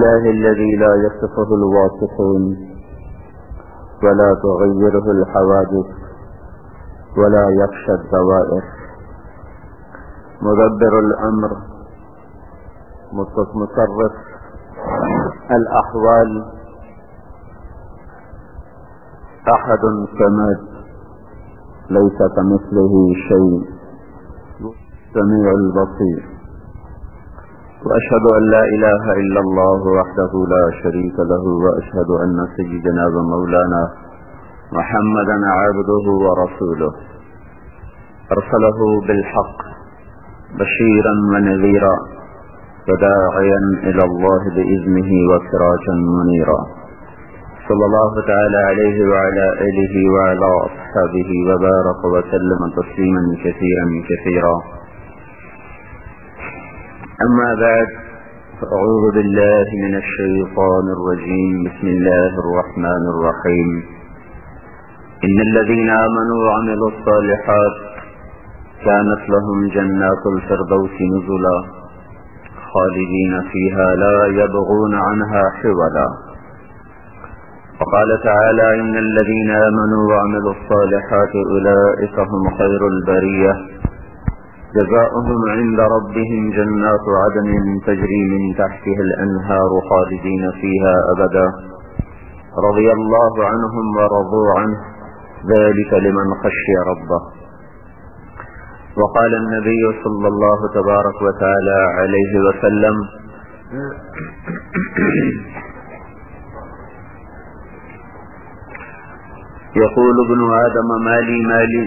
الإله الذي لا يصفه الواصفون ولا تغيره الحوادث ولا يخشى الدوائر، مدبر الأمر، مصرف الأحوال، أحد صمد ليس كمثله شيء، السميع البصير. وأشهد أن لا إله إلا الله وحده لا شريك له، وأشهد أن سيدنا ومولانا محمدا عبده ورسوله، أرسله بالحق بشيرا ونذيرا وداعيا إلى الله بإذنه وسراجا منيرا، صلى الله تعالى عليه وعلى آله وعلى أصحابه وبارك وسلم تسليما كثيرا كثيرا. أما بعد، فأعوذ بالله من الشيطان الرجيم. بسم الله الرحمن الرحيم. إن الذين آمنوا وعملوا الصالحات كانت لهم جنات الفردوس نزلا خالدين فيها لا يبغون عنها حولا. وقال تعالى: إن الذين آمنوا وعملوا الصالحات أولئك هم خير البرية جزاؤهم عند ربهم جنات عدن تجري من تحتها الأنهار خالدين فيها أبدا رضي الله عنهم ورضوا عنه ذلك لمن خشي ربه. وقال النبي صلى الله تبارك وتعالى عليه وسلم: يقول ابن آدم مالي مالي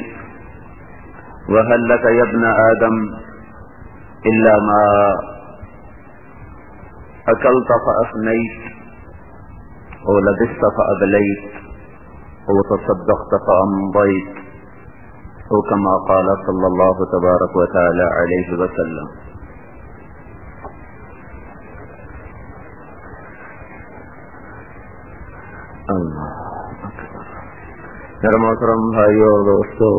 وهل لك يا ابن آدم إلا ما أكلت فأفنيت أو لبست فأبليت أو تصدقت فأمضيت، أو كما قال صلى الله تبارك وتعالى عليه وسلم. اللہ میرے محترم بھائیو اور دوستو،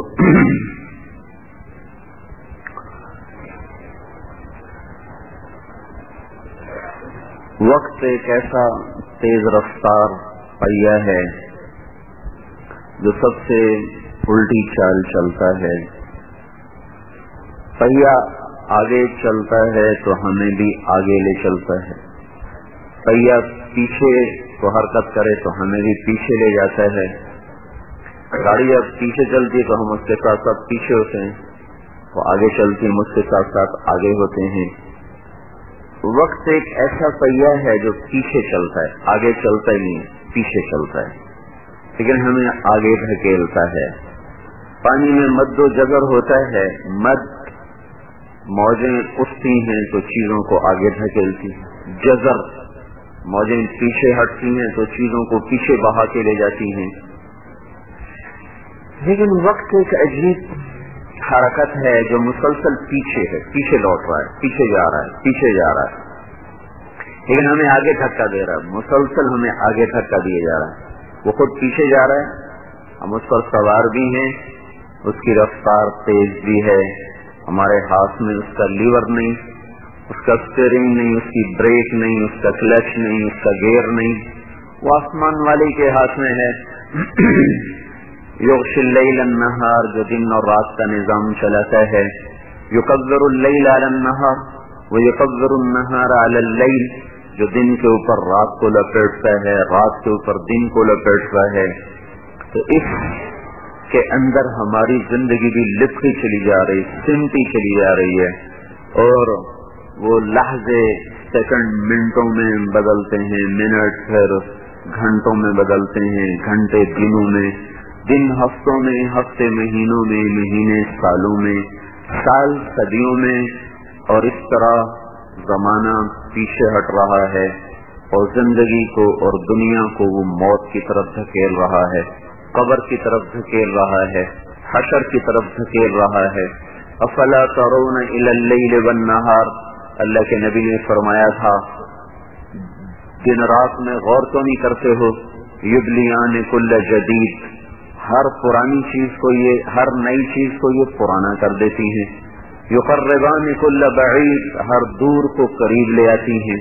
وقت ایک ایسا تیز رفتار پہیہ ہے جو سب سے الٹی چال چلتا ہے. پہیہ آگے چلتا ہے تو ہمیں بھی آگے لے چلتا ہے، پہیہ پیچھے کو حرکت کرے تو ہمیں بھی پیچھے لے جاتا ہے. گاڑی اب پیچھے چلتی ہے تو ہم اس کے ساتھ ساتھ پیچھے ہوتے ہیں، وہ آگے چلتی ہے ہم اس کے ساتھ ساتھ آگے ہوتے ہیں. وقت ایک ایسا پہیہ ہے جو پیچھے چلتا ہے، آگے چلتا ہی نہیں، پیچھے چلتا ہے، لیکن ہمیں آگے دھکیلتا ہے. پانی میں مد و جزر ہوتا ہے، مد موجیں اٹھتی ہیں تو چیزوں کو آگے دھکیلتی ہیں، جزر موجیں پیچھے ہٹتی ہیں تو چیزوں کو پیچھے بہا کے لے جاتی ہیں. لیکن وقت ایک عجیب حرکت ہے جو مسلسل پیچھے ہے، پیچھے لوٹ رہا ہے، پیچھے جا رہا ہے، پیچھے جا رہا ہے، لیکن ہمیں آگے دھکا دے رہا ہے، مسلسل ہمیں آگے دھکا دیا جا رہا ہے. وہ خود پیچھے جا رہا ہے، ہم اس پر سوار بھی ہیں، اس کی رفتار تیز بھی ہے، ہمارے ہاتھ میں اس کا لیور نہیں، اس کا اسٹیئرنگ نہیں، اس کی بریک نہیں، اس کا کلچ نہیں، اس کا گیئر نہیں، وہ آسمان والے کے ہاتھ میں ہے. یغشی اللیل النہار، جو دن اور رات کا نظام چلاتا ہے. یکور اللیل علی النہار ویکور النہار علی اللیل، جو دن کے اوپر رات کو لپیٹتا ہے، رات کے اوپر دن کو لپیٹتا ہے. تو اس کے اندر ہماری زندگی بھی لپٹی چلی جا رہی، سمٹی چلی جا رہی ہے، اور وہ لحظے سیکنڈ منٹوں میں بدلتے ہیں، منٹ پھر گھنٹوں میں بدلتے ہیں، گھنٹے دنوں میں، دن ہفتوں میں، ہفتے مہینوں میں، مہینے سالوں میں، سال صدیوں میں. اور اس طرح زمانہ پیچھے ہٹ رہا ہے اور زندگی کو اور دنیا کو وہ موت کی طرف دھکیل رہا ہے، قبر کی طرف دھکیل رہا ہے، حشر کی طرف دھکیل رہا ہے. افلا ترون الی اللیل والنہار، اللہ کے نبی نے فرمایا تھا دن رات میں غور تو نہیں کرتے ہو. یبلیان کل جدید، ہر پرانی چیز کو یہ، ہر نئی چیز کو یہ پرانا کر دیتی ہیں. یقربان کل بعید، ہر دور کو قریب لے آتی ہیں.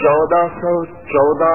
1414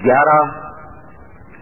11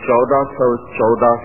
1414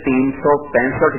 365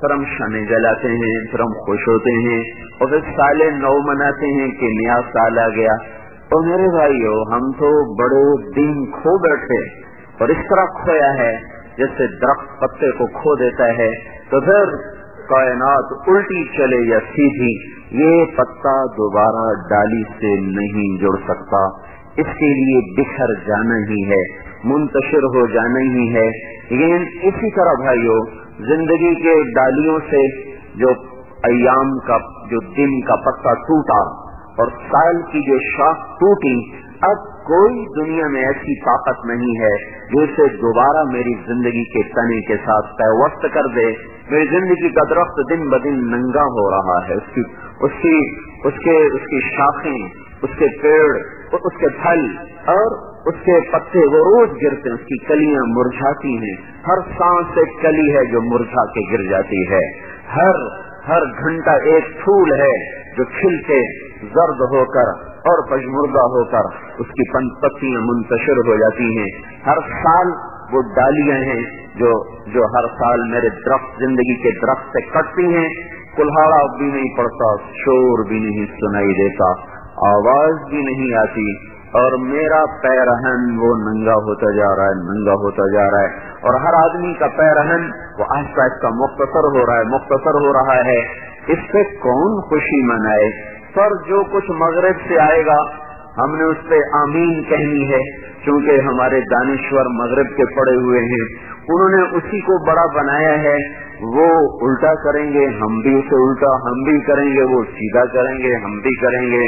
پھر ہم شمع جلاتے ہیں، پھر ہم خوش ہوتے ہیں، اور پھر سال نو مناتے ہیں کہ نیا سال آ گیا۔ تو میرے بھائیو، ہم تو بڑے دن کھو بیٹھے، اور اس طرح کھویا ہے جیسے درخت پتے کو کھو دیتا ہے، تو پھر کائنات الٹی چلے یا سیدھی، یہ پتا دوبارہ ڈالی سے نہیں جڑ سکتا، اس کے لیے بکھر جانا ہی ہے، منتشر ہو جانا ہی ہے۔ لیکن اسی طرح بھائیو، زندگی کے ڈالیوں سے جو ایام کا، جو دن کا پتا ٹوٹا اور سال کی جو شاخ ٹوٹی، اب کوئی دنیا میں ایسی طاقت نہیں ہے جو اسے دوبارہ میری زندگی کے تنے کے ساتھ پیوست کر دے۔ میری زندگی کا درخت دن بدن ننگا ہو رہا ہے، اس کی شاخیں، اس کے پیڑ، اس کے پھل اور اس کے پتے وہ روز گرتے ہیں، اس کی کلیاں مرجھاتی ہیں، ہر سانس ایک کلی ہے جو مرجھا کے گر جاتی ہے، ہر گھنٹہ ایک پھول ہے جو کھل کے زرد ہو کر اور پژمردہ ہو کر اس کی پتیاں منتشر ہو جاتی ہیں۔ ہر سال وہ ڈالیاں ہیں جو ہر سال میرے درخت، زندگی کے درخت سے کٹتی ہیں، کلہاڑا بھی نہیں پڑتا، شور بھی نہیں سنائی دیتا، آواز بھی نہیں آتی، اور میرا پیرہن وہ ننگا ہوتا جا رہا ہے، ننگا ہوتا جا رہا ہے، اور ہر آدمی کا پیرہن وہ آہستہ آہستہ مختصر ہو رہا ہے۔ اس پہ کون خوشی منائے؟ پر جو کچھ مغرب سے آئے گا ہم نے اس پہ آمین کہنی ہے، کیونکہ ہمارے دانشور مغرب کے پڑے ہوئے ہیں، انہوں نے اسی کو بڑا بنایا ہے، وہ الٹا کریں گے ہم بھی اسے الٹا، ہم بھی کریں گے وہ سیدھا کریں گے ہم بھی کریں گے،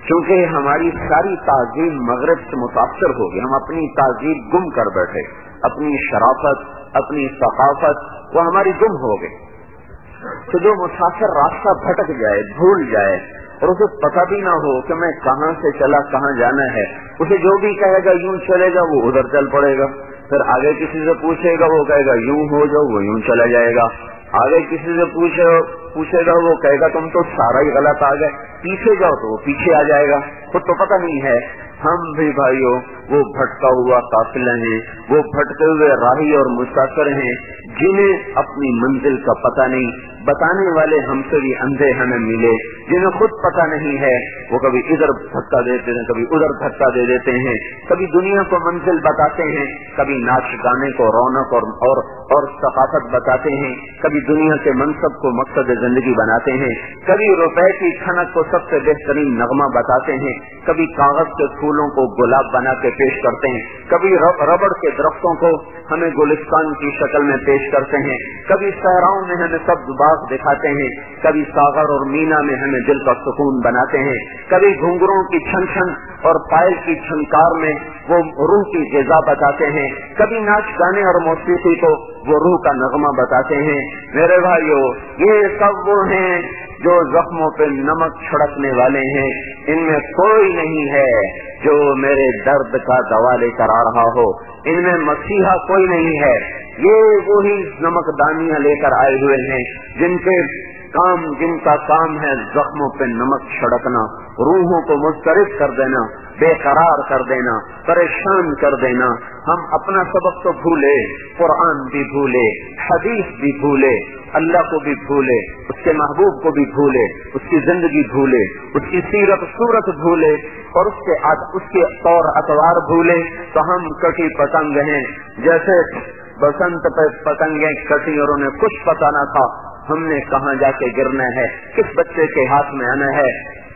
کیونکہ ہماری ساری تہذیب مغرب سے متاثر ہوگی، ہم اپنی تہذیب گم کر بیٹھے، اپنی شرافت، اپنی ثقافت وہ ہماری گم ہو گئی۔ تو جو مسافر راستہ بھٹک جائے، بھول جائے، اور اسے پتہ بھی نہ ہو کہ میں کہاں سے چلا، کہاں جانا ہے، اسے جو بھی کہے گا یوں چلے گا وہ ادھر چل پڑے گا، پھر آگے کسی سے پوچھے گا وہ کہے گا یوں ہو جاؤ، وہ یوں چلا جائے گا، آگے کسی سے پوچھے گا وہ کہے گا تم تو سارا ہی غلط آ گئے، پیچھے جاؤ تو وہ پیچھے آ جائے گا، خود تو پتہ نہیں ہے۔ ہم بھی بھائیوں وہ بھٹکا ہوا قافلہ ہیں، وہ بھٹکے ہوئے راہی اور مسافر ہیں جنہیں اپنی منزل کا پتہ نہیں، بتانے والے ہم سے بھی اندھے ہمیں ملے، جنہیں خود پتہ نہیں ہے، وہ کبھی ادھر دھکا دیتے ہیں، کبھی ادھر دھکا دے دیتے ہیں، کبھی دنیا کو منزل بتاتے ہیں، کبھی ناچ گانے کو رونق اور ثقافت بتاتے ہیں، کبھی دنیا کے منصب کو مقصد زندگی بناتے ہیں، کبھی روپے کی کھنک کو سب سے بہترین نغمہ بتاتے ہیں، کبھی کاغذ کے پھولوں کو گلاب بنا کے پیش کرتے ہیں، کبھی ربڑ کے درختوں کو ہمیں گلستان کی شکل میں پیش کرتے ہیں، کبھی صحراؤں میں ہمیں سبز باغ دکھاتے ہیں، کبھی ساغر اور مینا میں ہمیں دل کا سکون بناتے ہیں، کبھی گھنگروں کی چھن چھن اور پائل کی چھنکار میں وہ روح کی غذا بتاتے ہیں، کبھی ناچ گانے اور موسیقی کو وہ روح کا نغمہ بتاتے ہیں۔ میرے بھائیو، یہ سب وہ ہیں جو زخموں پہ نمک چھڑکنے والے ہیں، ان میں کوئی نہیں ہے جو میرے درد کا دوا لے کر آ رہا ہو، ان میں مسیحا کوئی نہیں ہے، یہ وہی نمک دانیاں لے کر آئے ہوئے ہیں جن کا کام ہے زخموں پہ نمک چھڑکنا، روحوں کو مضطرب کر دینا، بے قرار کر دینا، پریشان کر دینا۔ ہم اپنا سبق تو بھولے، قرآن بھی بھولے، حدیث بھی بھولے، اللہ کو بھی بھولے، اس کے محبوب کو بھی بھولے، اس کی زندگی بھولے، اس کی سیرت صورت بھولے، اور اس کے طور اطوار بھولے، تو ہم کٹی پتنگ ہیں، جیسے بسنت پہ پتنگیں کٹی اور انہیں کچھ پتا نہ تھا ہم نے کہاں جا کے گرنا ہے، کس بچے کے ہاتھ میں آنا ہے۔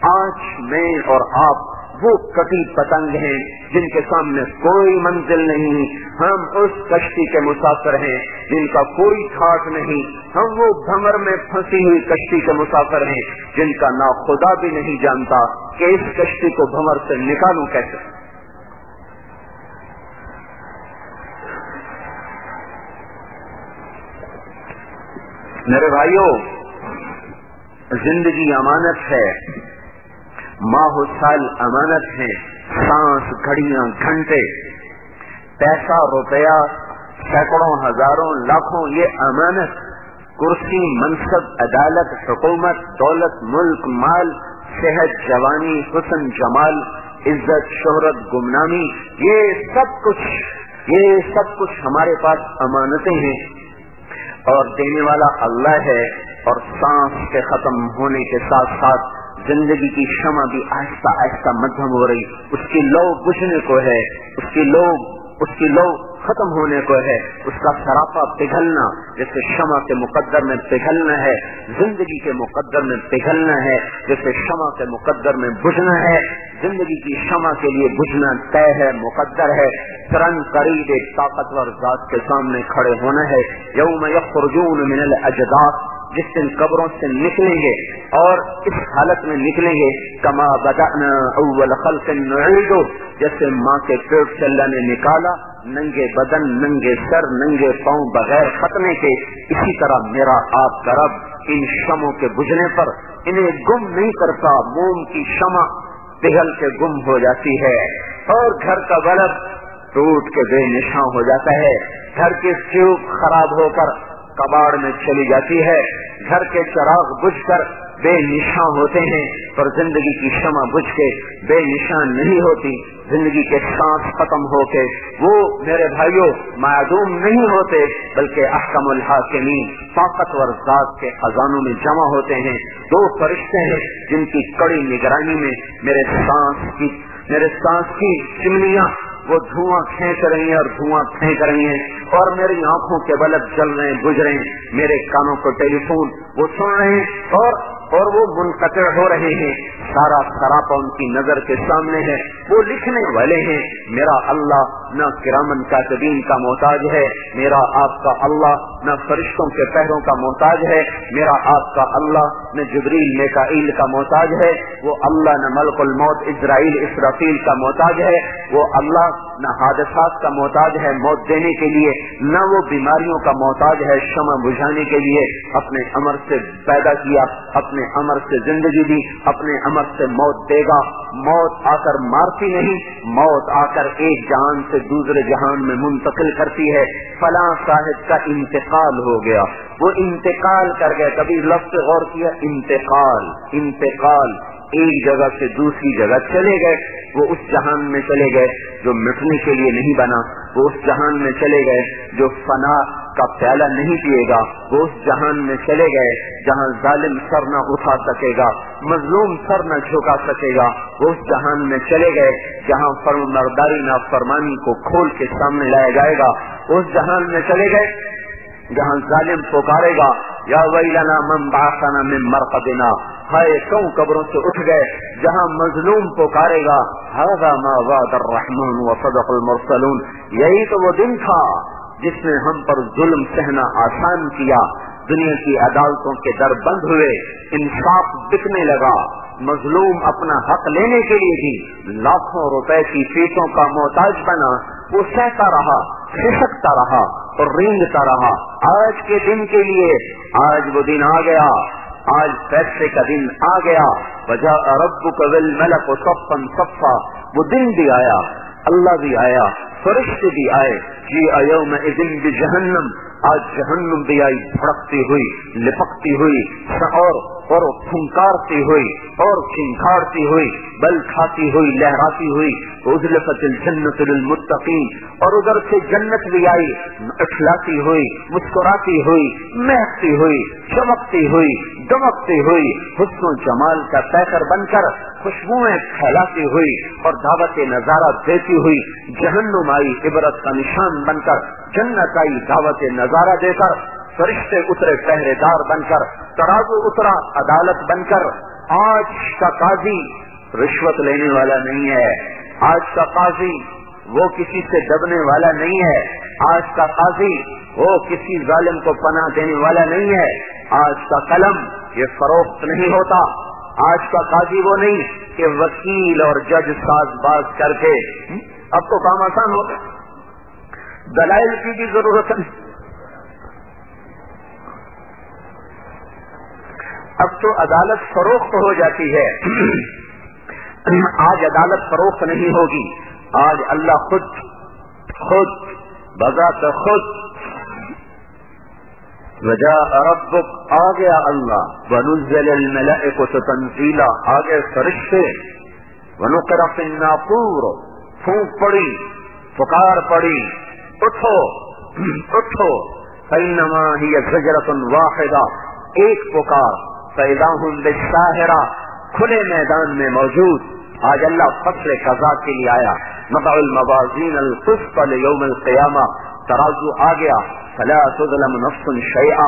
آج میں اور آپ وہ کٹی پتنگ ہیں جن کے سامنے کوئی منزل نہیں، ہم اس کشتی کے مسافر ہیں جن کا کوئی ٹھاٹ نہیں، ہم وہ بھنور میں پھنسی ہوئی کشتی کے مسافر ہیں جن کا نہ خدا بھی نہیں جانتا کہ اس کشتی کو بھنور سے نکالوں کیسے۔ میرے بھائیوں، زندگی امانت ہے، ماہ و سال امانت ہے، سانس، گھڑیاں، گھنٹے، پیسہ، روپیہ، سینکڑوں، ہزاروں، لاکھوں، یہ امانت، کرسی، منصب، عدالت، حکومت، دولت، ملک، مال، صحت، جوانی، حسن، جمال، عزت، شہرت، گمنامی، یہ سب کچھ ہمارے پاس امانتیں ہیں، اور دینے والا اللہ ہے، اور سانس کے ختم ہونے کے ساتھ ساتھ زندگی کی شمع بھی آہستہ آہستہ مدھم ہو رہی، اس کی لو بجھنے کو ہے، اس کی لو ختم ہونے کو ہے، اس کا سراپا پگھلنا، جیسے شمع کے مقدر میں پگھلنا ہے، زندگی کے مقدر میں پگھلنا ہے، جیسے شمع کے مقدر میں بجھنا ہے، زندگی کی شمع کے لیے بجھنا طے ہے، مقدر ہے۔ ترن قریب ایک طاقتور ذات کے سامنے کھڑے ہونا ہے، یوم یخرجون من الاجداث، جس دن قبروں سے نکلیں گے اور اس حالت میں نکلیں گے کما بدأنا اول خلق نعید، جیسے ماں کے پیٹ سے اللہ نے نکالا، ننگے بدن، ننگے سر، ننگے پاؤں، بغیر ختنے کے، اسی طرح میرا آپ کا رب ان شمعوں کے بجھنے پر انہیں گم نہیں کرتا، موم کی شمع پگھل کے گم ہو جاتی ہے، اور گھر کا بلب ٹوٹ کے بے نشان ہو جاتا ہے، گھر کے ٹیوب خراب ہو کر کباڑ میں چلی جاتی ہے، گھر کے چراغ بجھ کر بے نشان ہوتے ہیں، پر زندگی کی شمع بجھ کے بے نشان نہیں ہوتی، زندگی کے سانس ختم ہو کے وہ میرے بھائیوں معدوم نہیں ہوتے، بلکہ احکم الحاکمین طاقتور ذات کے خزانوں میں جمع ہوتے ہیں۔ دو فرشتے ہیں جن کی کڑی نگرانی میں میرے سانس کی چمنیاں وہ دھواں کھینچ رہی ہیں اور دھواں پھینک رہی ہیں، اور میری آنکھوں کے بلب جل رہے ہیں، بجھ رہے ہیں، میرے کانوں کو ٹیلی فون وہ سن رہے ہیں اور وہ منقطع ہو رہے ہیں، سارا سراپا ان کی نظر کے سامنے ہے، وہ لکھنے والے ہیں۔ میرا اللہ نہ کرامن کاتبین کا محتاج ہے، میرا آپ کا اللہ نہ فرشتوں کے پہروں کا محتاج ہے، میرا آپ کا اللہ نہ جبریل میکائیل کا محتاج ہے، وہ اللہ نہ ملک الموت اسرائیل اسرافیل کا محتاج ہے، وہ اللہ نہ حادثات کا محتاج ہے موت دینے کے لیے، نہ وہ بیماریوں کا محتاج ہے شمع بجھانے کے لیے۔ اپنے امر سے پیدا کیا، اپنے امر سے زندگی دی، اپنے امر سے موت دے گا۔ موت آ کر مارتی نہیں، موت آ کر ایک جہان سے دوسرے جہان میں منتقل کرتی ہے۔ فلاں صاحب کا انتقال ہو گیا، وہ انتقال کر گئے، کبھی لفظ غور کیا، انتقال ایک جگہ سے دوسری جگہ چلے گئے، وہ اس جہان میں چلے گئے جو مٹنے کے لیے نہیں بنا، وہ اس جہان میں چلے گئے جو فنا کا پیالہ نہیں پیے گا، وہ اس جہان میں چلے گئے جہاں ظالم سر نہ اٹھا سکے گا، مظلوم سر نہ جھکا سکے گا، وہ اس جہان میں چلے گئے جہاں فرمانبرداری نافرمانی کو کھول کے سامنے لایا جائے گا، اس جہان میں چلے گئے جہاں ظالم پکارے گا یا ویلنا من بعثنا من مرقدنا، ہائے کیوں قبروں سے اٹھ گئے، جہاں مظلوم پکارے گا ھذا ما وعد الرحمن وصدق المرسلون، یہی تو وہ دن تھا جس نے ہم پر ظلم سہنا آسان کیا، دنیا کی عدالتوں کے در بند ہوئے، انصاف بکنے لگا، مظلوم اپنا حق لینے کے لیے بھی لاکھوں روپے کی فیسوں کا محتاج بنا، وہ سہتا رہا، کھسکتا رہا اور رینگتا رہا۔ آج کے دن کے لیے آج وہ دن آ گیا، آج فیصلے کا دن آ گیا، وجاء ربک والملک صفا صفا، وہ دن بھی آیا، اللہ بھی آیا، فرشتے بھی آئے، جیء یومئذ بجہنم، آج جہنم بھی آئی بھڑکتی ہوئی، لپکتی ہوئی اور پھنکارتی ہوئی اور کھنکھاڑتی ہوئی، بل کھاتی ہوئی، لہراتی ہوئی، وازلفت الجنت للمتقین، اور ادھر سے جنت بھی آئی، اٹھلاتی ہوئی، مسکراتی ہوئی، مہکتی ہوئی، چمکتی ہوئی، دمکتی ہوئی، حسن و جمال کا پیکر بن کر خوشبوئیں پھیلاتی ہوئی اور دعوت نظارہ دیتی ہوئی، جہنم آئی عبرت کا نشان بن کر، جنت آئی دعوت نظارہ دے کر، فرشتے اترے پہرے دار بن کر، ترازو اترا عدالت بن کر۔ آج کا قاضی رشوت لینے والا نہیں ہے، آج کا قاضی وہ کسی سے دبنے والا نہیں ہے، آج کا قاضی وہ کسی ظالم کو پناہ دینے والا نہیں ہے، آج کا قلم یہ فروخت نہیں ہوتا، آج کا قاضی وہ نہیں کہ وکیل اور جج ساز باز کر کے، اب تو کام آسان ہوتا، دلائل کی بھی ضرورت نہیں، اب تو عدالت فروخت ہو جاتی ہے۔ آج عدالت فروخت نہیں ہوگی، آج اللہ خود بذات خود وجاء ربک، آ گیا اللہ، ونزل الملائکۃ تنزیلا، آ گئے فرشتے، ونقر فی الناقور، پھونک پڑی، پکار پڑی، اٹھو اٹھو، فإنما هي زجرة واحدة، ایک پکار، فإذا هم بالساہرة، کھلے میدان میں موجود۔ آج اللہ فصل قضا کے لیے آیا، نضع الموازین القسط لیوم القیامہ، ترازو آ گیا، فلا تظلم نفس شیئا،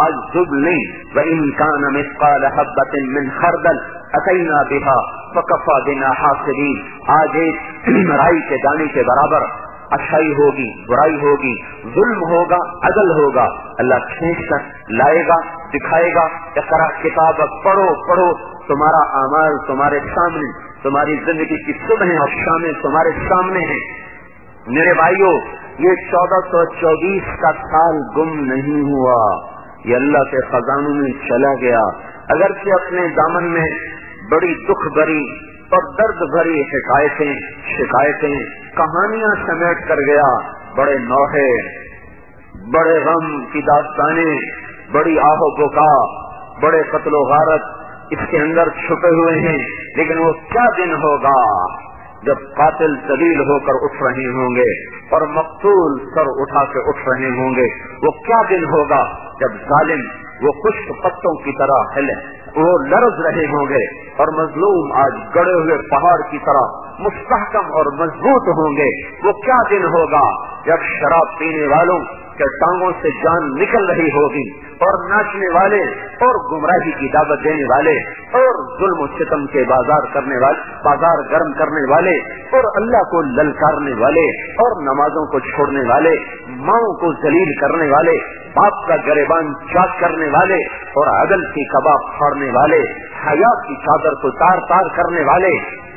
آج ظلم نہیں، وإن كان مثقال حبة من خردل أتينا بها فكفى بنا حاسبين، آج ایک رائی کے دانے کے برابر اچھائی ہوگی، برائی ہوگی، ظلم ہوگا، عدل ہوگا، اللہ کھینچ کر لائے گا، دکھائے گا، اقرا کتاب پڑھو پڑھو، تمہارا اعمال تمہارے سامنے، تمہاری زندگی کی صبح اور شامیں تمہارے سامنے ہیں۔ میرے بھائیوں، یہ 1424 کا سال گم نہیں ہوا، یہ اللہ کے خزانوں میں چلا گیا، اگرچہ اپنے دامن میں بڑی دکھ بھری اور درد بھری حکایتیں، شکایتیں، کہانیاں سمیٹ کر گیا، بڑے نوحے، بڑے غم کی داستانیں، بڑی آہ و بکا، بڑے قتل و غارت اس کے اندر چھپے ہوئے ہیں۔ لیکن وہ کیا دن ہوگا جب قاتل ذلیل ہو کر اٹھ رہے ہوں گے اور مقتول سر اٹھا کے اٹھ رہے ہوں گے، وہ کیا دن ہوگا جب ظالم وہ خشک پتوں کی طرح ہلے، وہ لرز رہے ہوں گے، اور مظلوم آج گڑے ہوئے پہاڑ کی طرح مستحکم اور مضبوط ہوں گے۔ وہ کیا دن ہوگا جب شراب پینے والوں کے ٹانگوں سے جان نکل رہی ہوگی، اور ناچنے والے اور گمراہی کی دعوت دینے والے اور ظلم و ستم کے بازار کرنے والے، بازار گرم کرنے والے اور اللہ کو للکارنے والے اور نمازوں کو چھوڑنے والے، ماؤں کو ذلیل کرنے والے، باپ کا گریبان چاک کرنے والے اور عدل کی کباب پھاڑنے والے، حیا کی چادر کو تار تار کرنے والے،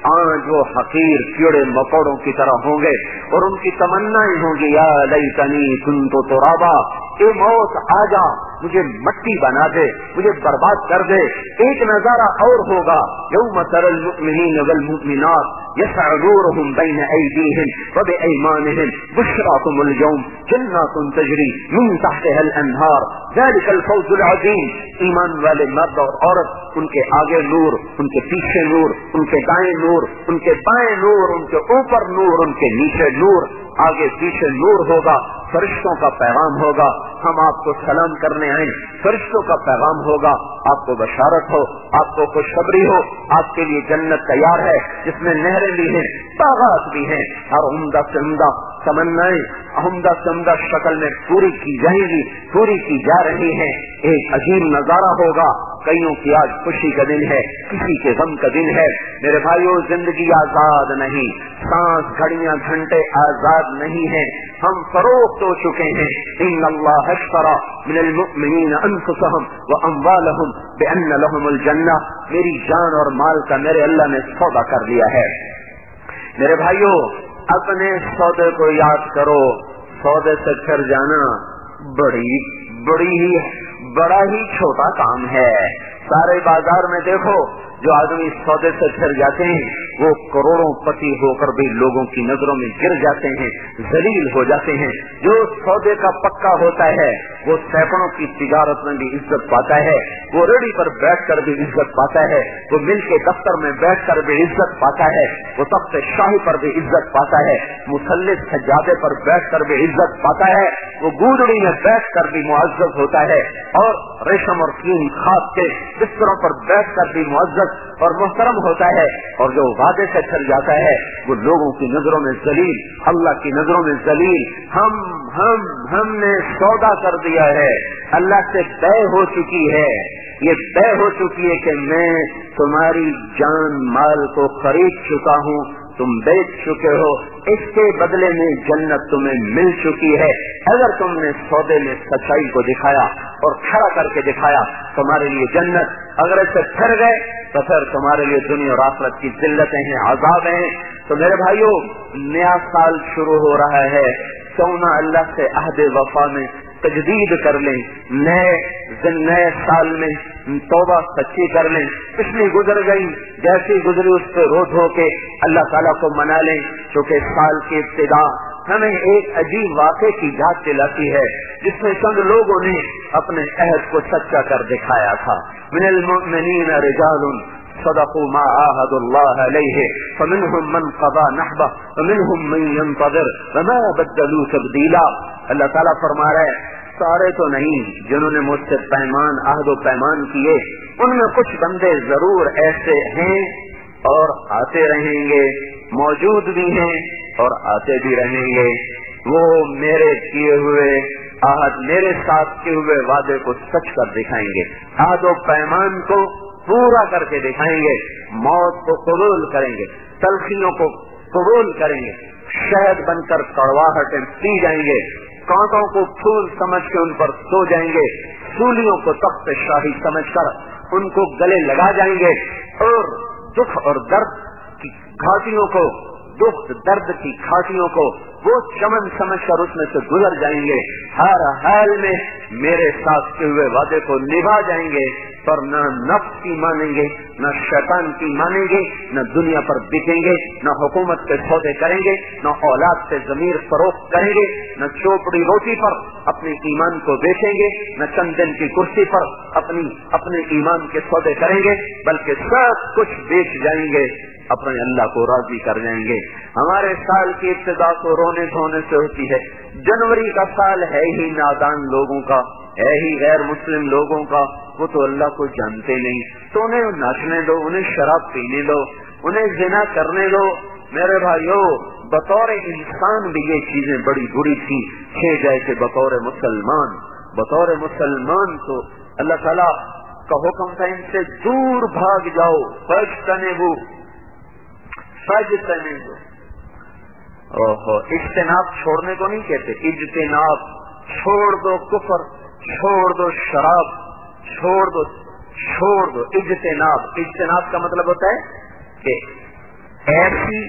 آج وہ حقیر کیڑے مکوڑوں کی طرح ہوں گے، اور ان کی تمنائیں ہوں گی، یا لیتنی کنت ترابا، اے موت آ جا، مجھے مٹی بنا دے، مجھے برباد کر دے۔ ایک نظارہ اور ہوگا، یوم تری المؤمنین والمؤمنات یسعی نورهم بین ایدیہم وبایمانہم بشراکم اليوم جنات تجری من تحتها الانہار ذلک الفوز العظیم۔ ایمان والے مرد اور عورت، ان کے آگے نور، ان کے پیچھے نور، ان کے دائیں نور، ان کے بائیں نور، ان کے اوپر نور، ان کے نیچے نور، آگے پیچھے نور ہوگا، فرشتوں کا پیغام ہوگا، ہم آپ کو سلام کرنے آئیں، فرشتوں کا پیغام ہوگا، آپ کو بشارت ہو، آپ کو خوشخبری ہو، آپ کے لیے جنت تیار ہے جس میں نہریں بھی ہیں، باغات بھی ہیں، اور عمدہ سے عمدہ تمنائیں عمدہ سے عمدہ شکل میں پوری کی جائیں گی، پوری کی جا رہی ہیں۔ ایک عجیب نظارہ ہوگا، کئیوں کی آج خوشی کا دن ہے، کسی کے غم کا دن ہے۔ میرے بھائیوں، زندگی آزاد نہیں، سانس گھڑیاں گھنٹے آزاد نہیں ہیں، ہم فروخت ہو چکے ہیں۔ ان اللہ اشتری من المؤمنین انفسهم واموالهم بان لهم الجنہ، میری جان اور مال کا میرے اللہ نے سودا کر لیا ہے۔ میرے بھائیوں، اپنے سودے کو یاد کرو، سودے سے پھر جانا بڑا ہی چھوٹا کام ہے۔ سارے بازار میں دیکھو، جو آدمی سودے سے پھر جاتے ہیں وہ کروڑوں پتی ہو کر بھی لوگوں کی نظروں میں گر جاتے ہیں، ذلیل ہو جاتے ہیں۔ جو سودے کا پکا ہوتا ہے وہ سینکڑوں کی تجارت میں بھی عزت پاتا ہے، وہ ریڑھی پر بیٹھ کر بھی عزت پاتا ہے، وہ مل کے دفتر میں بیٹھ کر بھی عزت پاتا ہے، وہ تخت شاہی پر بھی عزت پاتا ہے، مثلث سجادے پر بیٹھ کر بھی عزت پاتا ہے، وہ گودڑی میں بیٹھ کر بھی معزز ہوتا ہے، اور ریشم اور کین خاص کے بستروں پر بیٹھ کر بھی معزز اور محترم ہوتا ہے۔ اور جو وعدے سے چل جاتا ہے وہ لوگوں کی نظروں میں ذلیل، اللہ کی نظروں میں ذلیل۔ ہم نے سودا کر دیا ہے، اللہ سے طے ہو چکی ہے، یہ طے ہو چکی ہے کہ میں تمہاری جان مال کو خرید چکا ہوں، تم بیچ چکے ہو، اس کے بدلے میں جنت تمہیں مل چکی ہے۔ اگر تم نے سودے میں سچائی کو دکھایا اور کھڑا کر کے دکھایا، تمہارے لیے جنت، اگر اسے پھر گئے تو پھر تمہارے لیے دنیا اور آخرت کی ذلتیں ہیں، عذاب ہیں۔ تو میرے بھائیوں، نیا سال شروع ہو رہا ہے، کیوں نہ اللہ سے عہد وفا میں تجدید کر لیں، نئے سال میں توبہ سچی کر لیں، پچھلی گزر گئی جیسی گزری اس پہ رو دھو کے اللہ تعالیٰ کو منا لیں، کیونکہ سال کی ابتدا ہمیں ایک عجیب واقعے کی یاد دلاتی ہے جس میں چند لوگوں نے اپنے عہد کو سچا کر دکھایا تھا۔ من المؤمنین رجال صدقوا ما عاهدوا الله عليه فمنهم من قضى نحبه ومنهم من ينتظر وما بدلوا تبديلا۔ اللہ تعالیٰ فرما رہے ہیں سارے تو نہیں، جنہوں نے مجھ سے پیمان عہد و پیمان کیے ان میں کچھ بندے ضرور ایسے ہیں اور آتے رہیں گے، موجود بھی ہیں اور آتے بھی رہیں گے، وہ میرے کیے ہوئے عہد، میرے ساتھ کیے ہوئے وعدے کو سچ کر دکھائیں گے، عہد و پیمان کو پورا کر کے دکھائیں گے، موت کو قبول کریں گے، تلخیوں کو قبول کریں گے، شہد بن کر کڑواہٹیں پی جائیں گے، کانٹوں کو پھول سمجھ کے ان پر سو جائیں گے، سولیوں کو تخت شاہی سمجھ کر ان کو گلے لگا جائیں گے، اور دکھ اور درد کی گھاٹیوں کو، دکھ درد کی گھاٹیوں کو وہ چمن سمجھ کر اس میں سے گزر جائیں گے، ہر حال میں میرے ساتھ کے ہوئے وعدے کو نبھا جائیں گے، پر نہ نفس کی مانیں گے، نہ شیطان کی مانیں گے، نہ دنیا پر بکیں گے، نہ حکومت کے سودے کریں گے، نہ اولاد سے ضمیر فروخت کریں گے، نہ چوپڑی روٹی پر اپنے ایمان کو بیچیں گے، نہ چند دن کی کرسی پر اپنے ایمان کے سودے کریں گے، بلکہ سب کچھ بیچ جائیں گے، اپنے اللہ کو راضی کر جائیں گے۔ ہمارے سال کی ابتدا تو رونے دھونے سے ہوتی ہے، جنوری کا سال ہے ہی نادان لوگوں کا، ہے ہی غیر مسلم لوگوں کا، وہ تو اللہ کو جانتے نہیں، تو انہیں ناچنے دو، انہیں شراب پینے دو، انہیں زنا کرنے دو۔ میرے بھائیو، بطور انسان بھی یہ چیزیں بڑی بری تھی، جیسے بطور مسلمان تو اللہ تعالیٰ کا حکم تھا ان سے دور بھاگ جاؤ، فاجتنبوا۔ اجتناب چھوڑنے کو نہیں کہتے، اجتناب، چھوڑ دو کفر، چھوڑ دو شراب، چھوڑ دو اجتناب کا مطلب ہوتا ہے کہ ایسی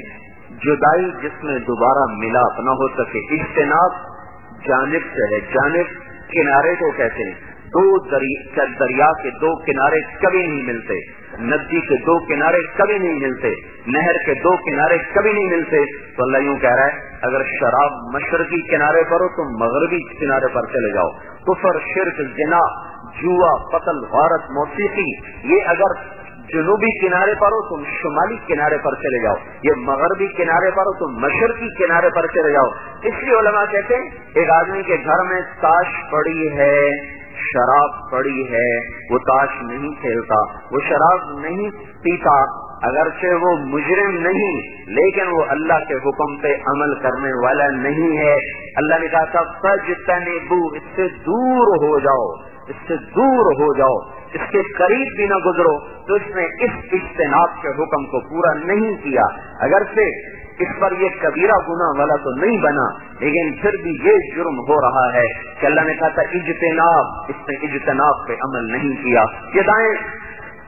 جدائی جس میں دوبارہ ملاپ نہ ہو سکے۔ اجتناب جانب سے ہے، جانب کنارے کو کہتے ہیں، دریا کے دو کنارے کبھی نہیں ملتے، ندی کے دو کنارے کبھی نہیں ملتے، نہر کے دو کنارے کبھی نہیں ملتے، تو اللہ یوں کہہ رہا ہے اگر شراب مشرقی کنارے پر ہو تو مغربی کنارے پر چلے جاؤ، کفر، شرک، زنا، جوا، قتل، غارت، موسیقی، یہ اگر جنوبی کنارے پر ہو تم شمالی کنارے پر چلے جاؤ، یہ مغربی کنارے پر ہو تم مشرقی کنارے پر چلے جاؤ۔ اس لیے علماء کہتے ہیں ایک آدمی کے گھر میں تاش پڑی ہے، شراب پڑی ہے، وہ تاش نہیں کھیلتا، وہ شراب نہیں پیتا، اگرچہ وہ مجرم نہیں لیکن وہ اللہ کے حکم پہ عمل کرنے والا نہیں ہے۔ اللہ نے کہا تھا فاجتنبوا، اس سے دور ہو جاؤ، اس سے دور ہو جاؤ، اس کے قریب بھی نہ گزرو۔ تو اس نے اس اجتناب کے حکم کو پورا نہیں کیا، اگرچہ اس پر یہ کبیرہ گناہ والا تو نہیں بنا، لیکن پھر بھی یہ جرم ہو رہا ہے کہ اللہ نے کہا تھا اجتناب، اس نے اجتناب پہ عمل نہیں کیا۔ یہ دائیں،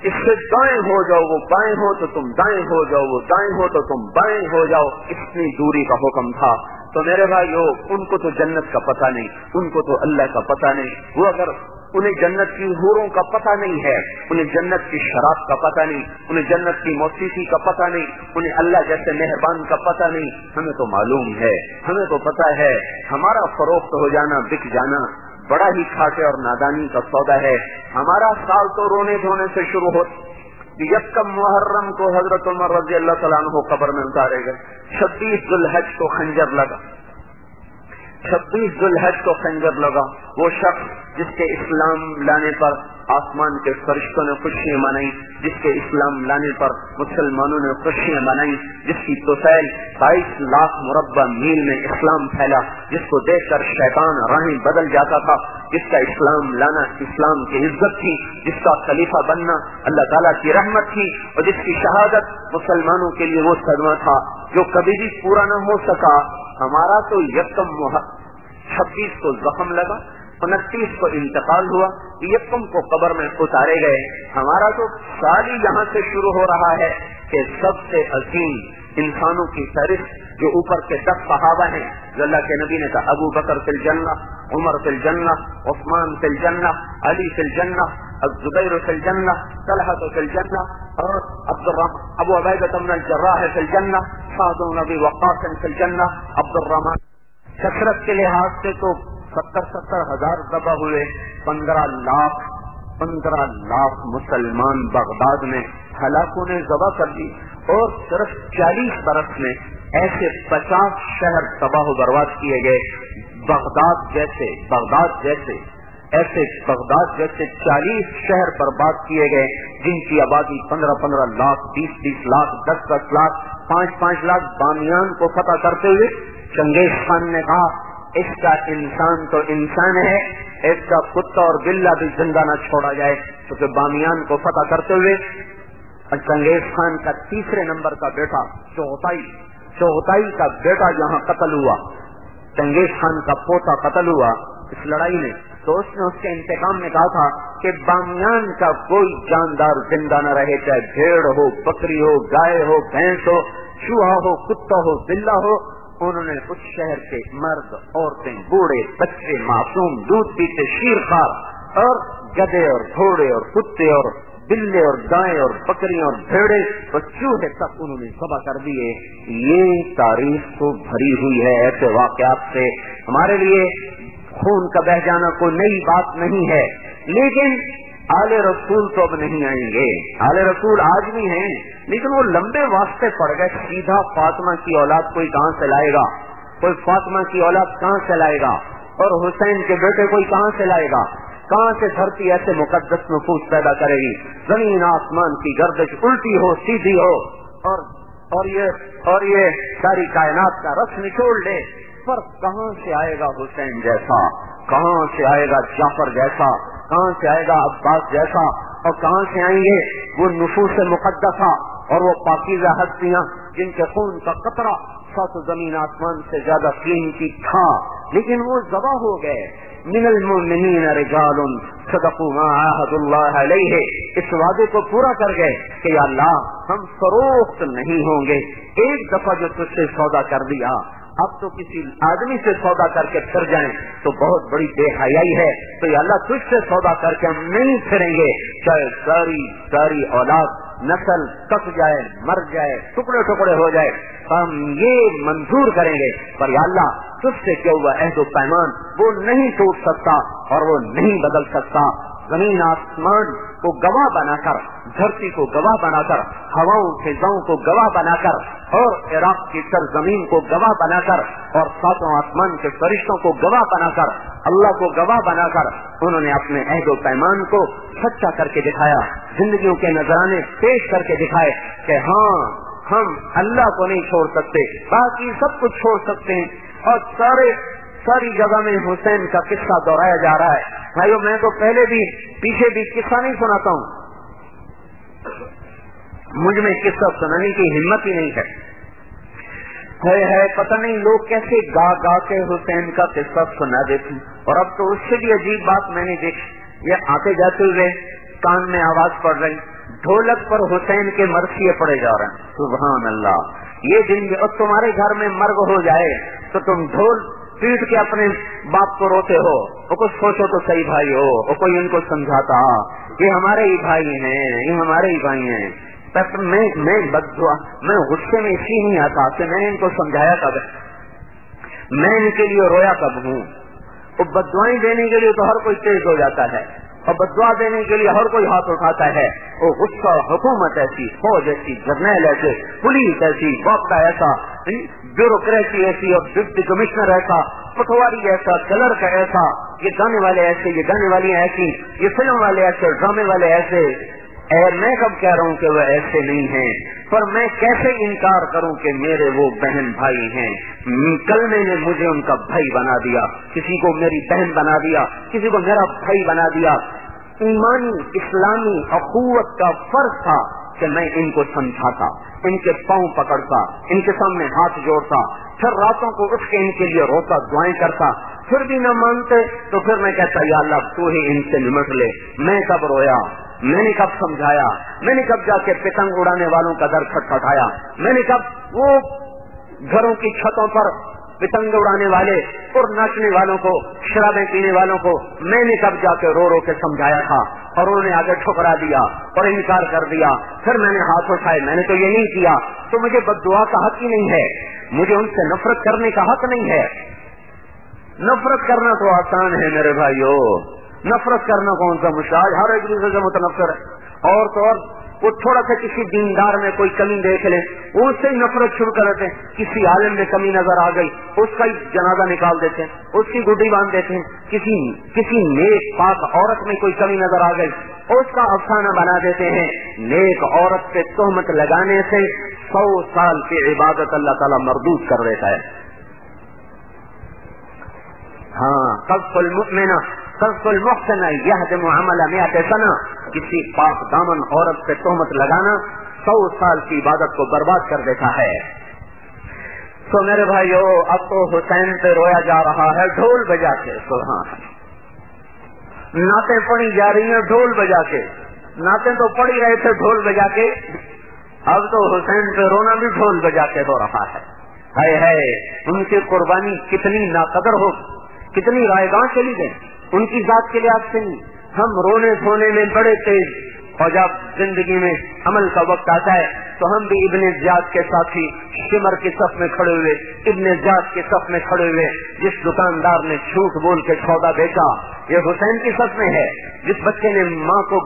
اس سے دائیں ہو جاؤ، وہ بائیں ہو تو تم دائیں ہو جاؤ، وہ دائیں ہو تو تم بائیں ہو جاؤ، اتنی دوری کا حکم تھا۔ تو میرے بھائیو، ان کو تو جنت کا پتہ نہیں، ان کو تو اللہ کا پتہ نہیں، وہ اگر انہیں جنت کی حوروں کا پتہ نہیں ہے، انہیں جنت کی شراب کا پتہ نہیں، انہیں جنت کی موسیقی کا پتہ نہیں، انہیں اللہ جیسے مہربان کا پتہ نہیں، ہمیں تو معلوم ہے، ہمیں تو پتہ ہے، ہمارا فروخت ہو جانا، بک جانا بڑا ہی کھاٹے اور نادانی کا سودا ہے۔ ہمارا سال تو رونے دھونے سے شروع ہو، یکم محرم کو حضرت عمر رضی اللہ تعالیٰ عنہ قبر میں اتارے گئے، 26 ذوالحج کو خنجر لگا، 26 ذوالحج کو خنجر لگا، وہ شخص جس کے اسلام لانے پر آسمان کے فرشتوں نے خوشیاں منائی، جس کے اسلام لانے پر مسلمانوں نے خوشیاں منائی، جس کی طفیل 22 لاکھ مربع میل میں اسلام پھیلا، جس کو دیکھ کر شیطان راہیں بدل جاتا تھا، جس کا اسلام لانا اسلام کی عزت تھی، جس کا خلیفہ بننا اللہ تعالیٰ کی رحمت تھی، اور جس کی شہادت مسلمانوں کے لیے وہ صدمہ تھا جو کبھی بھی پورا نہ ہو سکا۔ ہمارا تو یکم 26 کو زخم لگا، 29 کو انتقال ہوا، یکم کو قبر میں اتارے گئے۔ ہمارا تو سال ہی یہاں سے شروع ہو رہا ہے کہ سب سے عظیم انسانوں کی فہرست جو اوپر کے 10 صحابہ ہیں جو اللہ کے نبی نے کہا ابو بکر فی الجنہ، عمر فی الجنہ، عثمان فی الجنہ، علی فی الجنہ، الزبیر فی الجنہ، طلحہ فی الجنہ، اور ابو عبیدہ بن الجراح فی الجنہ، سعد بن ابی وقاص فی الجنہ، عبد الرحمن۔ کثرت کے لحاظ سے تو 70 ہزار ذبح ہوئے، 15 لاکھ مسلمان بغداد میں ہلاکوں نے ذبح کر دی، اور صرف 40 برس میں ایسے 50 شہر تباہ و برباد کیے گئے، بغداد جیسے ایسے بغداد جیسے 40 شہر برباد کیے گئے جن کی آبادی 15-15 لاکھ 20-20 لاکھ 10-10 لاکھ 5-5 لاکھ بامیان کو فتح کرتے ہوئے چنگیز خان نے کہا اس کا انسان تو انسان ہے، اس کا کتا اور بلہ بھی زندہ نہ چھوڑا جائے، کیونکہ بامیان کو فتح کرتے ہوئے چنگیز خان کا تیسرے نمبر کا بیٹا چغتائی کا بیٹا یہاں قتل ہوا، چنگیز خان کا پوتا قتل ہوا اس لڑائی میں، تو اس نے اس کے انتقام میں کہا تھا کہ بامیان کا کوئی جاندار زندہ نہ رہے، چاہے بھیڑ ہو، بکری ہو، گائے ہو، بھینس ہو، چوہا ہو، کتا ہو، بلہ ہو۔ انہوں نے اس شہر کے مرد، عورتیں، بوڑھے، بچے، معصوم، دودھ پیتے شیرخوار اور گدھے اور گھوڑے اور کتے اور بلے اور گائے اور بکریاں اور بھیڑے اور چوہے تک انہوں نے ذبح کر دیے۔ یہ تاریخ کو بھری ہوئی ہے ایسے واقعات سے۔ ہمارے لیے خون کا بہ جانا کوئی نئی بات نہیں ہے، لیکن آل رسول تو اب نہیں آئیں گے۔ آل رسول آج بھی ہیں، لیکن وہ لمبے واسطے پڑ گئے۔ سیدھا فاطمہ کی اولاد کوئی کہاں سے لائے گا؟ کوئی فاطمہ کی اولاد کہاں سے لائے گا؟ اور حسین کے بیٹے کوئی کہاں سے لائے گا؟ کہاں سے دھرتی ایسے مقدس نفوس پیدا کرے گی؟ زمین آسمان کی گردش الٹی ہو، سیدھی ہو، اور یہ ساری کائنات کا رس نچوڑ لے، پر کہاں سے آئے گا حسین جیسا؟ کہاں سے آئے گا جعفر جیسا؟ کہاں سے آئے گا عباس جیسا؟ اور کہاں سے آئیں گے وہ نفوس مقدسہ اور وہ پاکیزہ ہستیاں جن کے خون کا قطرہ سات زمین آسمان سے زیادہ قیمتی تھا، لیکن وہ ذبح ہو گئے۔ من المؤمنین رجال صدقوا ما عاهدوا الله علیہ، اس وعدے کو پورا کر گئے کہ یا اللہ ہم فروخت نہیں ہوں گے۔ ایک دفعہ جو تجھ سے سودا کر دیا، اب تو کسی آدمی سے سودا کر کے پھر جائیں تو بہت بڑی بے حیائی ہے، تو یا اللہ تجھ سے سودا کر کے ہم نہیں پھریں گے، چاہے ساری اولاد نسل کٹ جائے، مر جائے، ٹکڑے ٹکڑے ہو جائے، ہم یہ منظور کریں گے، پر یا اللہ تجھ سے کیا ہوا عہد و پیمان وہ نہیں ٹوٹ سکتا اور وہ نہیں بدل سکتا۔ زمین آسمان کو گواہ بنا کر، دھرتی کو گواہ بنا کر، ہواؤں فضاؤں کو گواہ بنا کر، اور عراق کی سرزمین کو گواہ بنا کر، اور ساتوں آسمان کے فرشتوں کو گواہ بنا کر، اللہ کو گواہ بنا کر انہوں نے اپنے عہد و پیمان کو سچا کر کے دکھایا، زندگیوں کے نذرانے پیش کر کے دکھائے کہ ہاں ہم اللہ کو نہیں چھوڑ سکتے، باقی سب کچھ چھوڑ سکتے ہیں۔ اور ساری جگہ میں حسین کا قصہ دہرایا جا رہا ہے۔ بھائیو میں تو پہلے بھی پیچھے بھی قصہ نہیں سناتا ہوں، مجھ میں قصہ سنانے کی ہمت ہی نہیں ہے، پتہ نہیں لوگ کیسے گا گا کے حسین کا قصہ سنا دیتے۔ اور اب تو اس سے بھی عجیب بات میں نے دیکھی، یہ آتے جاتے ہوئے کان میں آواز پڑ رہی، ڈھولک پر حسین کے مرثیے پڑے جا رہے ہیں۔ سبحان اللہ، یہ دن بھی، اور تمہارے گھر میں مرگ ہو جائے تو تم ڈھول پیٹ کے اپنے باپ کو روتے ہو، اور کچھ سوچو تو صحیح بھائی ہو، اور کوئی ان کو سمجھاتا یہ ہمارے ہی بھائی ہیں، یہ ہمارے ہی بھائی ہیں۔ میں بددعا، میں غصے میں اسی نہیں آتا کہ میں ان کو سمجھایا کب، میں ان کے لیے رویا کب ہوں۔ اور بددعائیں دینے کے لیے تو ہر کوئی تیز ہو جاتا ہے، اور بددعا دینے کے لیے ہر کوئی ہاتھ اٹھاتا ہے۔ وہ غصہ، حکومت ایسی، فوج ایسی، جرنیل ایسے، پولیس ایسی، وقت ایسا، بیوروکریسی ایسی، اور ڈپٹی کمشنر ایسا، پٹواری ایسا، کلرک ایسا، یہ گانے والے ایسے، یہ گانے والی ایسی، یہ فلم والے ایسے، ڈرامے والے ایسے۔ میں کب کہہ رہا ہوں کہ وہ ایسے نہیں ہیں، پر میں کیسے انکار کروں کہ میرے وہ بہن بھائی ہیں۔ کلمے نے مجھے ان کا بھائی بنا دیا، کسی کو میری بہن بنا دیا، کسی کو میرا بھائی بنا دیا۔ ایمانی اسلامی اخوت کا فرض تھا کہ میں ان کو سمجھاتا، ان کے پاؤں پکڑتا، ان کے سامنے ہاتھ جوڑتا، پھر راتوں کو اٹھ کے ان کے لیے روتا، دعائیں کرتا، پھر بھی نہ مانتے تو پھر میں کہتا یا اللہ تو ہی ان سے نمٹ لے۔ میں کب رویا، میں نے کب سمجھایا، میں نے کب جا کے پتنگ اڑانے والوں کا در کھٹکھٹایا، میں نے کب وہ گھروں کی چھتوں پر پتنگ اڑانے والے اور ناچنے والوں کو، شرابیں پینے والوں کو میں نے کب جا کے رو رو کے سمجھایا تھا، اور انہوں نے آگے ٹھکرا دیا اور انکار کر دیا، پھر میں نے ہاتھ اٹھائے، میں نے تو یہ نہیں کیا، تو مجھے بد دعا کا حق ہی نہیں ہے، مجھے ان سے نفرت کرنے کا حق نہیں ہے۔ نفرت کرنا تو آسان ہے میرے بھائیو، نفرت کرنا کون سا مشکل، ہر ایک دوسرے سے متنفر ہے، اور تو اور وہ تھوڑا سا کسی دیندار میں کوئی کمی دیکھ لیں وہ اس سے ہی نفرت شروع کر دیتے ہیں. کسی عالم میں کمی نظر آ گئی اس کا ہی جنازہ نکال دیتے ہیں, اس کی گڈی باندھ دیتے ہیں. کسی نیک پاک عورت میں کوئی کمی نظر آ گئی اس کا افسانہ بنا دیتے ہیں. نیک عورت پہ تہمت لگانے سے 100 سال کی عبادت اللہ تعالیٰ مردود کر دیتا ہے. ہاں قذف المؤمنہ قذف المحسنہ یہدم عمل 100 سنہ. کسی پاک دامن عورت پہ تہمت لگانا 100 سال کی عبادت کو برباد کر دیتا ہے. تو میرے بھائیو اب تو حسین پہ رویا جا رہا ہے ڈھول بجا کے. سبحان نعتیں پڑھی جا رہی ہیں ڈھول بجا کے. نعتیں تو پڑھی رہے تھے ڈھول بجا کے, اب تو حسین پہ رونا بھی ڈھول بجا کے ہو رہا ہے. ہائے ہائے ان کی قربانی کتنی ناقدر ہو, کتنی رائے گاہ چلی گئی ان کی ذات کے لحاظ سے. ہم رونے دھونے میں بڑے تیز, اور جب زندگی میں عمل کا وقت آتا ہے تو ہم بھی ابن زیاد کے ساتھی شمر کی صف میں کھڑے ہوئے, ابن زیاد کی صف میں کھڑے ہوئے. جس دکاندار نے جھوٹ بول کے سودا بیچا یہ حسین کی صف میں ہے. جس بچے نے ماں کو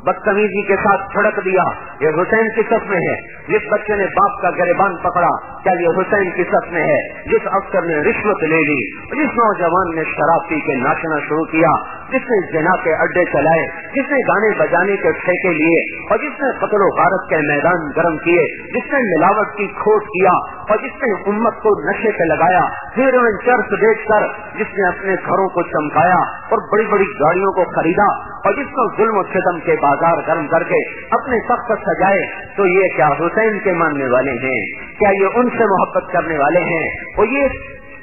بدتمیزی کے ساتھ چھڑک دیا یہ حسین کی صف میں ہے. جس بچے نے باپ کا گریبان پکڑا کیا یہ حسین کی صف میں ہے. جس افسر نے رشوت لے لی, جس نوجوان نے شراب پی کے ناچنا شروع کیا, جس نے زنا کے اڈے چلائے, جس نے گانے بجانے کے ٹھیکے لیے, اور جس نے قتل و غارت کے میدان گرم کیے, جس نے ملاوٹ کی کھوٹ کیا, اور جس نے امت کو نشے پہ لگایا, ہیروئن چرس بیچ کر جس نے اپنے گھروں کو چمکایا اور بڑی بڑی گاڑیوں کو خریدا, اور جس کو ظلم و ستم کے بازار گرم کر کے اپنے سخت سجائے, تو یہ کیا حسین کے ماننے والے ہیں؟ کیا یہ ان سے محبت کرنے والے ہیں؟ اور یہ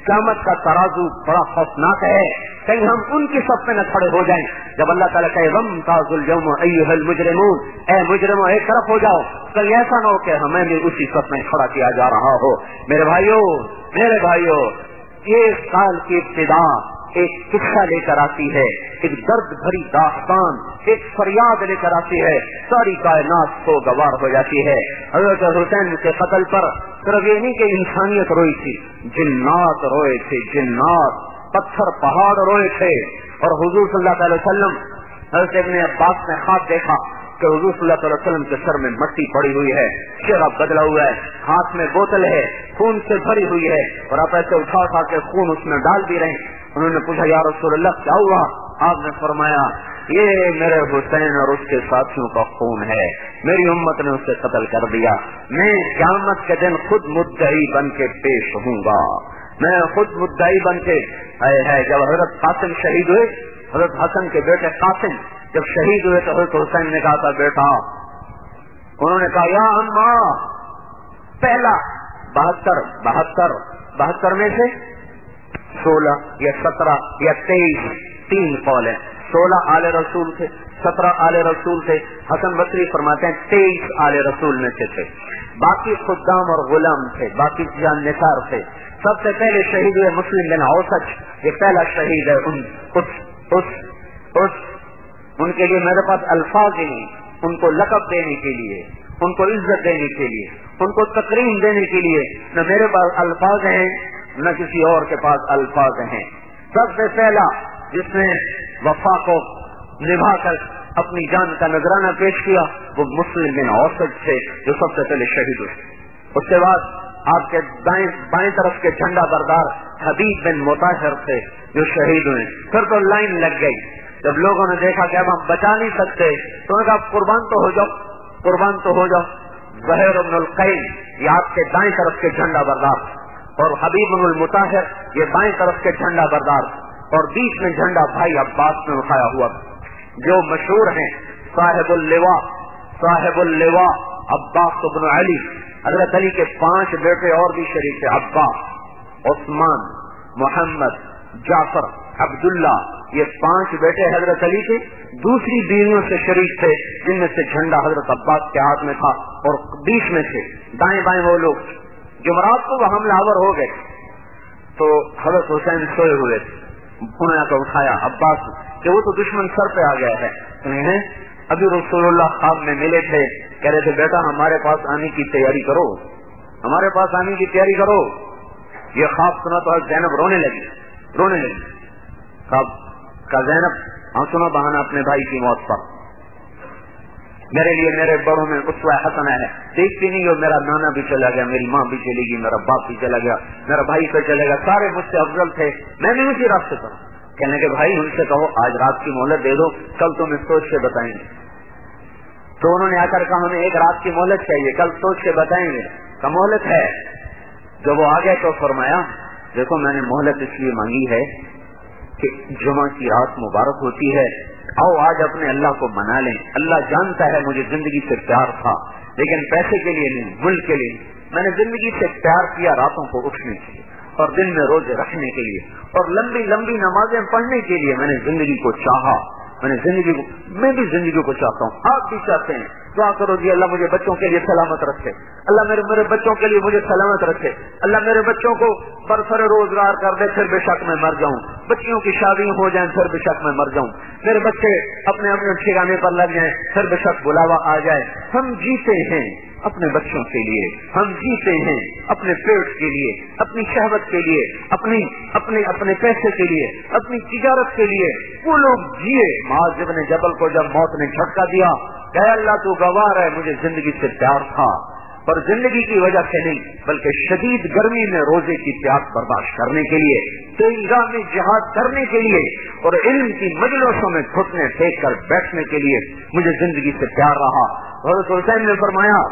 قیامت کا ترازو بڑا خوفناک ہے, کہیں ہم ان کی صف میں نہ کھڑے ہو جائیں. جب اللہ تعالیٰ کہے وامتازوا اليوم ایھا المجرمون, اے مجرموں ایک طرف ہو جاؤ, کہیں ایسا نہ ہو کہ ہمیں بھی اسی صف میں کھڑا کیا جا رہا ہو. میرے بھائیو یہ سال کی ابتدا ایک قصہ لے کر آتی ہے, ایک درد بھری داستان, ایک فریاد لے کر آتی ہے. ساری کائنات کو گوار ہو جاتی ہے. حضرت حسین کے قتل پر صرف یہ نہیں کہ انسانیت روئی تھی, جنات روئے تھے, جنات, پتھر پہاڑ روئے تھے. اور حضور صلی اللہ علیہ وسلم, حضرت ابن عباس نے خواب دیکھا کہ حضور صلی اللہ علیہ وسلم کے سر میں مٹی پڑی ہوئی ہے, چہرہ بدلا ہوا ہے, ہاتھ میں بوتل ہے خون سے بھری ہوئی ہے, اور آپ ایسے اٹھا اٹھا کے خون اس میں ڈال بھی رہے ہیں. انہوں نے پوچھا یا رسول اللہ کیا ہوا؟ آپ نے فرمایا یہ میرے حسین اور اس کے ساتھیوں کا خون ہے, میری امت نے اسے قتل کر دیا. میں قیامت کے دن خود مدعی بن کے پیش ہوں گا, میں خود مدعی بن کے. جب حضرت قاسم شہید ہوئے, حضرت حسن کے بیٹے قاسم جب شہید ہوئے تو حضرت حسین نے کہا تھا بیٹا, انہوں نے کہا یا اماں, پہلا 72 میں سے 16 یا 17 یا 23 3 قول ہیں. 16 آل رسول تھے, 17 آل رسول تھے. حسن بصری فرماتے ہیں 23 آل رسول میں سے تھے, باقی خدام اور غلام تھے, باقی جان نثار تھے. سب سے پہلے شہید ہوئے مسلم بن اوسج, یہ پہلا شہید ہے. ان کے لیے میرے پاس الفاظ ہی نہیں, ان کو لقب دینے کے لیے, ان کو عزت دینے کے لیے, ان کو تکریم دینے کے لیے نہ میرے پاس الفاظ ہیں نہ کسی اور کے پاس الفاظ ہیں. سب سے پہلا جس نے وفا کو نبھا کر اپنی جان کا نذرانہ پیش کیا وہ مسلم بن اوسج تھے جو سب سے پہلے شہید ہوئے. اس کے بعد آپ کے بائیں طرف کے جھنڈا بردار حبیب بن مطہر تھے جو شہید ہوئے. پھر تو لائن لگ گئی, جب لوگوں نے دیکھا کہ اب ہم بچا نہیں سکتے تو انہوں نے کہا قربان تو ہو جاؤ. زہیر بن القین یہ آپ کے دائیں طرف کے جھنڈا بردار, اور حبیب بن المطہر یہ بائیں طرف کے جھنڈا بردار, اور بیچ میں جھنڈا بھائی عباس نے اٹھایا ہوا جو مشہور ہیں صاحب اللواء عباس بن علی. حضرت علی کے 5 بیٹے اور بھی شریک تھے, عباس, عثمان, محمد, جعفر, عبداللہ, یہ 5 بیٹے حضرت علی کے. دوسری بیویوں سے شریک تھے جن میں سے جھنڈا حضرت عباس کے ہاتھ میں تھا, اور بیچ میں سے دائیں بائیں وہ لوگ. جمعرات کو وہ حملہ آور ہو گئے تو حضرت حسین سوئے ہوئے تھے, انہوں نے اٹھایا عباس کہ وہ تو دشمن سر پہ آ گیا ہے. ابھی رسول اللہ خواب میں ملے تھے, کہہ رہے تھے بیٹا ہمارے پاس آنے کی تیاری کرو, ہمارے پاس آنے کی تیاری کرو. یہ خواب سنا تو زینب رونے لگی. خواب کا زینب آنسو نہ بہانا اپنے بھائی کی موت پر. میرے لیے میرے بڑوں میں اسوہ حسنہ ہے. دیکھتی نہیں ہو میرا نانا بھی چلا گیا, میری ماں بھی چلی گئی, میرا باپ بھی چلا گیا, میرا بھائی پہ چلے گا, سارے مجھ سے افضل تھے, میں بھی اسی راستے پر. کہنے کے بھائی ان سے کہو آج رات کی مہلت دے دو, کل تمہیں سوچ کے بتائیں گے. تو انہوں نے آ کر کہا ہمیں ایک رات کی مہلت چاہیے, کل سوچ کے بتائیں گے. کا مہلت ہے. جب وہ آ گئے تو فرمایا دیکھو میں نے مہلت اس لیے مانگی ہے کہ جمعہ کی رات مبارک ہوتی ہے, آؤ آج اپنے اللہ کو منا لیں. اللہ جانتا ہے مجھے زندگی سے پیار تھا, لیکن پیسے کے لیے نہیں, ملک کے لیے. میں نے زندگی سے پیار کیا راتوں کو اٹھنے کے لیے اور دن میں روزے رکھنے کے لیے اور لمبی لمبی نمازیں پڑھنے کے لیے. میں نے زندگی کو چاہا, میں بھی زندگی کو چاہتا ہوں, آپ بھی چاہتے ہیں. دعا کرو جی اللہ مجھے بچوں کے لیے سلامت رکھے, اللہ میرے بچوں کے لیے مجھے سلامت رکھے, اللہ میرے بچوں کو برسر روزگار کر دے, پھر بے شک میں مر جاؤں. بچیوں کی شادی ہو جائیں, پھر بے شک میں مر جاؤں. میرے بچے اپنے اپنے ٹھکانے پر لگ جائیں, پھر بے شک بلاوا آ جائے. ہم جیتے ہیں اپنے بچوں کے لیے, ہم جیتے ہیں اپنے پیٹ کے لیے, اپنی شہوت کے لیے, اپنے پیسے کے لیے, اپنی تجارت کے لیے. وہ لوگ جیے. معاذ ابن جبل کو جب موت نے جھٹکا دیا, کہ اللہ تو گواہ ہے مجھے زندگی سے پیار تھا, پر زندگی کی وجہ سے نہیں بلکہ شدید گرمی میں روزے کی پیاس برداشت کرنے کے لیے, تیرگاہ میں جہاد کرنے کے لیے اور علم کی مجلسوں میں گھٹنے ٹیک کر بیٹھنے کے لیے مجھے زندگی سے پیار رہا. حضرت حسین نے فرمایا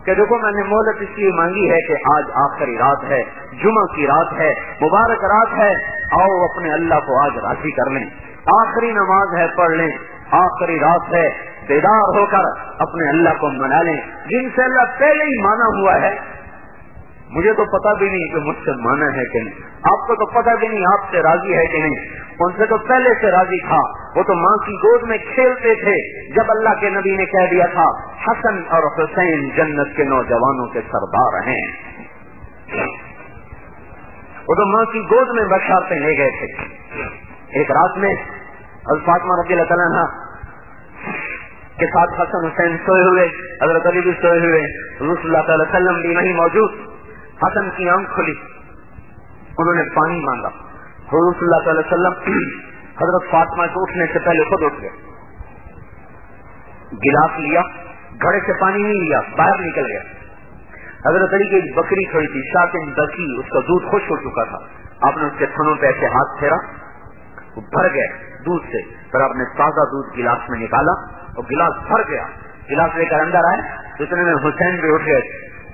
کہ دیکھو میں نے مہلت اس لیے مانگی ہے کہ آج آخری رات ہے, جمعہ کی رات ہے, مبارک رات ہے, آؤ اپنے اللہ کو آج راضی کر لیں. آخری نماز ہے, پڑھ لیں. آخری رات ہے, بیدار ہو کر اپنے اللہ کو منا لیں جن سے اللہ پہلے ہی مانا ہوا ہے. مجھے تو پتا بھی نہیں کہ مجھ سے مانا ہے کہ نہیں, آپ کو تو پتا بھی نہیں آپ سے راضی ہے کہ نہیں. ان سے تو پہلے سے راضی تھا, وہ تو ماں کی گود میں کھیلتے تھے جب اللہ کے نبی نے کہہ دیا تھا حسن اور حسین جنت کے نوجوانوں کے سردار ہیں. وہ تو ماں کی گود میں بشارتیں لے گئے تھے. ایک رات میں حضرت فاطمہ رضی اللہ تعالیٰ عنہا کے ساتھ حسن حسین سوئے ہوئے, حضرت علی بھی سوئے ہوئے, حضور صلی اللہ تعالی وسلم بھی نہیں موجود. حسن کی آنکھ کھلی, انہوں نے پانی مانگا. حضور صلی اللہ تعالی وسلم حضرت فاطمہ کے اٹھنے سے پہلے خود اٹھ گئے, گلاس لیا, گھڑے سے پانی نہیں لیا, باہر نکل گیا. حضرت علی کی ایک بکری کھڑی تھی, شاطن بکی, اس کا دودھ خشک ہو چکا تھا. آپ نے اس کے تھنوں پہ ایسے ہاتھ پھیرا, وہ بھر گئے دودھ سے. پھر آپ نے تازہ دودھ گلاس میں نکالا اور گلاس بھر گیا. گلاس لے کر اندر آئے تو اتنے میں حسین بھی اٹھ گئے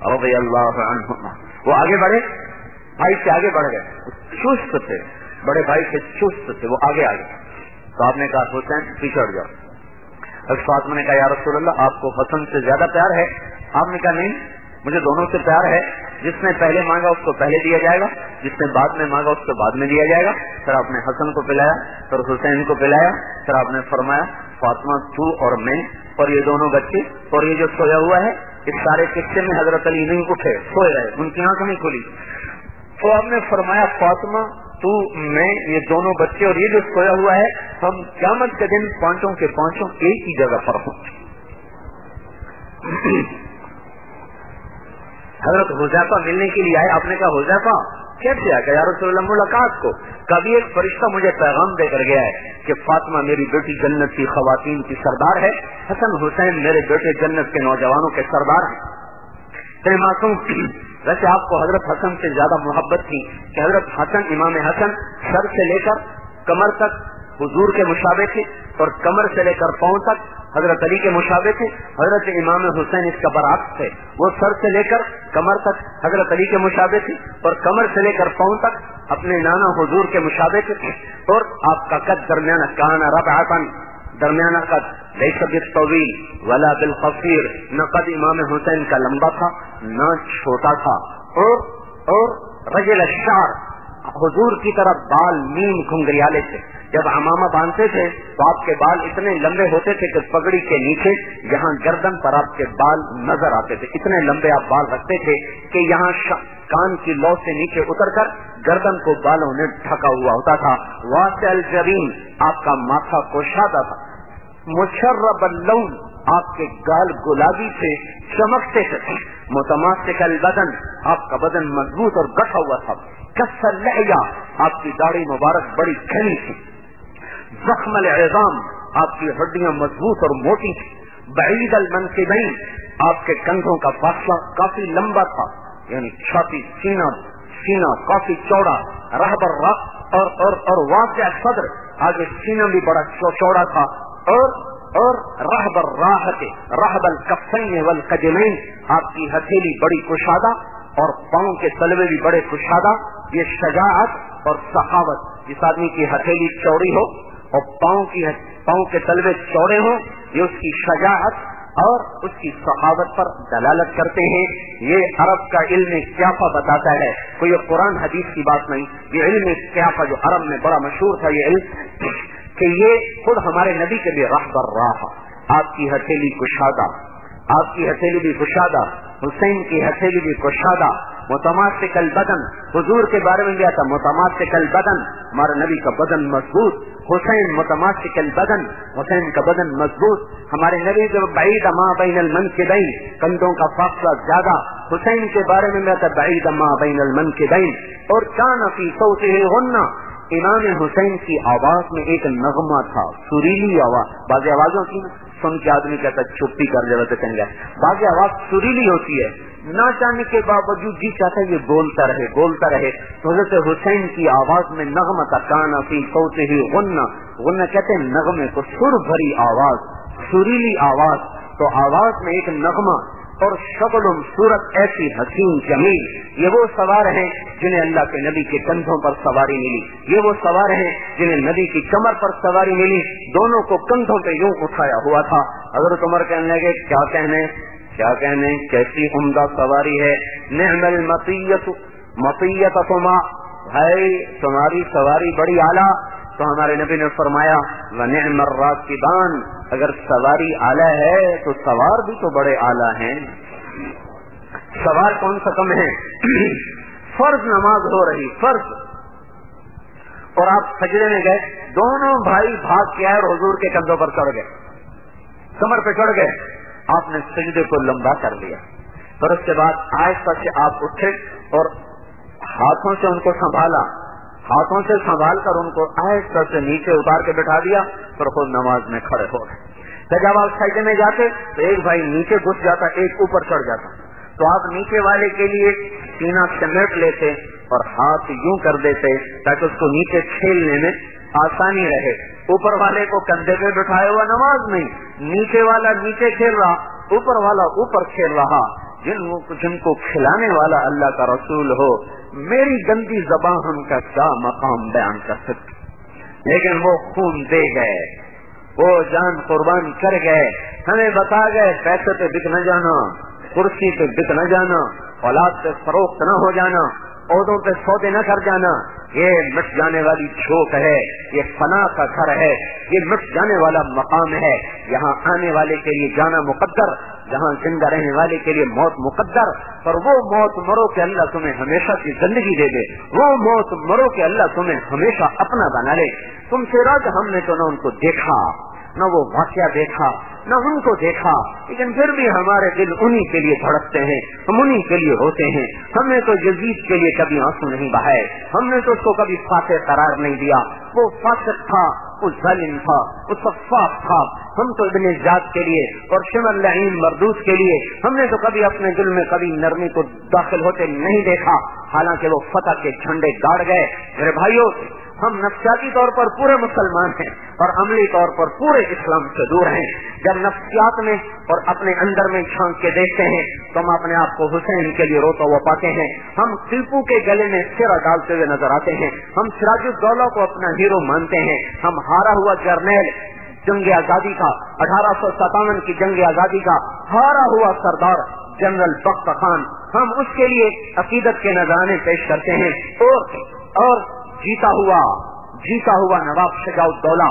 رضی اللہ عنہما. وہ آگے بڑھے, بھائی سے آگے بڑھ گئے, چست تھے, بڑے بھائی سے چست تھے, وہ آگے آگے. تو آپ نے کہا حسین پیچھے ہٹ جاؤ. حضرت فاطمہ نے کہا یا رسول اللہ آپ کو حسن سے زیادہ پیار ہے. آپ نے کہا نہیں, مجھے دونوں سے پیار ہے. جس نے پہلے مانگا اس کو پہلے دیا جائے گا, جس نے بعد میں مانگا اس کو بعد میں دیا جائے گا. پھر آپ نے حسن کو پلایا, پھر حسین کو پلایا. پھر آپ نے فرمایا فاطمہ تو اور میں اور یہ دونوں بچے اور یہ جو سویا ہوا ہے, اس سارے قصے میں حضرت علی نہیں اٹھے, سوئے رہے, ان کی آنکھ نہیں کھلی. تو آپ نے فرمایا فاطمہ تو میں یہ دونوں بچے اور یہ جو سویا ہوا ہے, ہم قیامت کے دن پانچوں کے پانچوں ایک ہی جگہ پر ہوں. حضرت حذیفہ ملنے کے لیے آئے. آپ نے کہا حذیفہ کیسے آ گیا یا رسول اللہ ملاقات کو؟ کبھی ایک فرشتہ مجھے پیغام دے کر گیا ہے کہ فاطمہ میری بیٹی جنت کی خواتین کی سردار ہے, حسن حسین میرے بیٹے جنت کے نوجوانوں کے سردار ہیں. تیرے معصوم ویسے آپ کو حضرت حسن سے زیادہ محبت تھی کہ حضرت حسن, امام حسن سر سے لے کر کمر تک حضور کے مشابہ تھے اور کمر سے لے کر پاؤں تک حضرت علی کے مشابہ تھے. حضرت امام حسین اس کا برعکس تھے, وہ سر سے لے کر کمر تک حضرت علی کے مشابہ تھے اور کمر سے لے کر پاؤں تک اپنے نانا حضور کے مشابہ تھے. اور آپ کا قد درمیانہ کانا ربعتن, درمیانہ قد لیس بالطویل ولا بالقصیر, نہ قد امام حسین کا لمبا تھا نہ چھوٹا تھا. اور رجل الشعر, حضور کی طرف بال نیم گھنگریالے تھے. جب عمامہ باندھتے تھے تو آپ کے بال اتنے لمبے ہوتے تھے کہ پگڑی کے نیچے یہاں گردن پر آپ کے بال نظر آتے تھے. اتنے لمبے آپ بال رکھتے تھے کہ یہاں کان کی لو سے نیچے اتر کر گردن کو بالوں نے ڈھکا ہوا ہوتا تھا. واسع الجبین, آپ کا ماتھا کوشادہ تھا. مشرب اللون, آپ کے گال گلابی سے چمکتے تھے. متماسک البدن, آپ کا بدن مضبوط اور گٹھا ہوا تھا. کثر لحیہ, آپ کی داڑھی مبارک بڑی گھنی تھی. زخم العظام, آپ کی ہڈیاں مضبوط اور موٹی تھی. بعید المنکبین، آپ کے کندھوں کا فاصلہ کافی لمبا تھا، یعنی چھاتی سینہ کافی چوڑا، رہبر اور واسع صدر، آگے سینہ بھی بڑا چوڑا تھا، اور رہبر رہب الکفین والقدمین، آپ کی ہتھیلی بڑی کشادہ اور پاؤں کے تلوے بھی بڑے کشادہ۔ یہ شجاعت اور سخاوت، جس آدمی کی ہتھیلی چوڑی ہو اور پاؤں کے تلوے چوڑے ہوں، یہ اس کی شجاعت اور اس کی سخاوت پر دلالت کرتے ہیں۔ یہ عرب کا علم قیافہ بتاتا ہے، کوئی یہ قرآن حدیث کی بات نہیں، یہ علم قیافہ جو عرب میں بڑا مشہور تھا، یہ علم کہ یہ خود ہمارے نبی کے لیے رہبر راہ، آپ کی ہتھیلی کشادہ، آپ کی ہتھیلی بھی کشادہ، حسین کی ہتھیلی بھی کشادہ، متماسک البدن، حضور کے بارے میں بھی آتا متماسک البدن، ہمارے نبی کا بدن مضبوط، حسین متماسک البدن، حسین کا بدن مضبوط، ہمارے نبی کے بعید ما بین المنکبین، کندھوں کا فاصلہ زیادہ، حسین کے بارے میں بھی آتا بعید ما بین المنکبین، اور کان فی صوتہ غنہ، امام حسین کی آواز میں ایک نغمہ تھا، سریلی آواز، بعض آوازوں کی سن کے آدمی کہتا چھپی کر جائے تو کہیں گے، بعض آواز سریلی ہوتی ہے، نہ چاہنے کے باوجود جی چاہتا ہے یہ بولتا رہے، تو حضرت حسین کی آواز میں نغمہ تھا، کان فی صوتہ غنہ کہتے ہیں نغمے کو، سر بھری آواز، سریلی آواز، تو آواز میں ایک نغمہ، اور شکل صورت ایسی حسین جمیل، یہ وہ سوار ہیں جنہیں اللہ کے نبی کے کندھوں پر سواری ملی، یہ وہ سوار ہیں جنہیں نبی کی کمر پر سواری ملی، دونوں کو کندھوں پہ یوں اٹھایا ہوا تھا۔ حضرت عمر کہنے لگے کیا کہنے کیسی عمدہ سواری ہے، نعم المطیتما، بھائی تمہاری سواری بڑی اعلیٰ۔ تو ہمارے نبی نے فرمایا وَنِعْمَ الرَّاكِبَانِ، اگر سواری اعلیٰ ہے تو سوار بھی تو بڑے اعلیٰ ہیں، سوار کون سا کم ہے؟ فرض نماز ہو رہی، فرض، اور آپ سجدے میں گئے، دونوں بھائی بھاگ کے آئے اور حضور کے کندھوں پر چڑھ گئے، کمر پہ چڑھ گئے، آپ نے سجدے کو لمبا کر لیا، پھر اس کے بعد آہستہ سے آپ اٹھے اور ہاتھوں سے ان کو سنبھالا، ہاتھوں سے سنبھال کر ان کو آہستہ سے نیچے اتار کے بٹھا دیا، پھر خود نماز میں کھڑے ہو گئے۔ تو جب آپ سجدے میں جاتے تو ایک بھائی نیچے گھس جاتا، ایک اوپر چڑھ جاتا، تو آپ نیچے والے کے لیے سینہ سمیٹ لیتے اور ہاتھ یوں کر دیتے تاکہ اس کو نیچے کھیلنے میں آسانی رہے، اوپر والے کو کندھے پہ بٹھائے ہوا نماز نہیں، نیچے والا نیچے کھیل رہا، اوپر والا اوپر کھیل رہا، جن کو کھلانے والا اللہ کا رسول ہو، میری گندی زبان ان کا کیا مقام بیان کر سکتی، لیکن وہ خون دے گئے، وہ جان قربان کر گئے، ہمیں بتا گئے پیسے پہ بک نہ جانا، کرسی پہ بک نہ جانا، اولاد پہ فروخت نہ ہو جانا، عہدوں پہ سودے نہ کر جانا، یہ مٹ جانے والی جھوک ہے، یہ فنا کا گھر ہے، یہ مٹ جانے والا مقام ہے، یہاں آنے والے کے لیے جانا مقدر، جہاں زندہ رہنے والے کے لیے موت مقدر، اور وہ موت مرو کہ اللہ تمہیں ہمیشہ کی زندگی دے دے، وہ موت مرو کہ اللہ تمہیں ہمیشہ اپنا بنا لے۔ تم سے راج ہم نے تو نہ ان کو دیکھا، نہ وہ واقعہ دیکھا، نہ ان کو دیکھا، لیکن پھر بھی ہمارے دل انہی کے لیے دھڑکتے ہیں، ہم انہی کے لیے روتے ہیں۔ ہم نے تو یزید کے لیے کبھی آنسو نہیں بہائے، ہم نے تو اس کو کبھی فاسق قرار نہیں دیا، وہ فاسق تھا، وہ ظالم تھا، وہ سفاح تھا، ہم تو ابن زیاد کے لیے اور شمر لعین مردود کے لیے ہم نے تو کبھی اپنے دل میں کبھی نرمی کو داخل ہوتے نہیں دیکھا، حالانکہ وہ فتح کے جھنڈے گاڑ گئے۔ میرے بھائیوں، ہم نفسیاتی طور پر پورے مسلمان ہیں اور عملی طور پر پورے اسلام سے دور ہیں۔ جب نفسیات میں اور اپنے اندر میں جھانک کے دیکھتے ہیں تو ہم اپنے آپ کو حسین کے لیے روتا ہوا پاتے ہیں، ہم ٹیپو کے گلے میں سرا ڈالتے ہوئے نظر آتے ہیں، ہم سراج الدولہ کو اپنا ہیرو مانتے ہیں، ہم ہارا ہوا جرنیل جنگ آزادی کا 1857 کی جنگ آزادی کا ہارا ہوا سردار جنرل بخت خان، ہم اس کے لیے عقیدت کے نذرانے پیش کرتے ہیں، اور جیتا ہوا نواب شجاع الدولہ،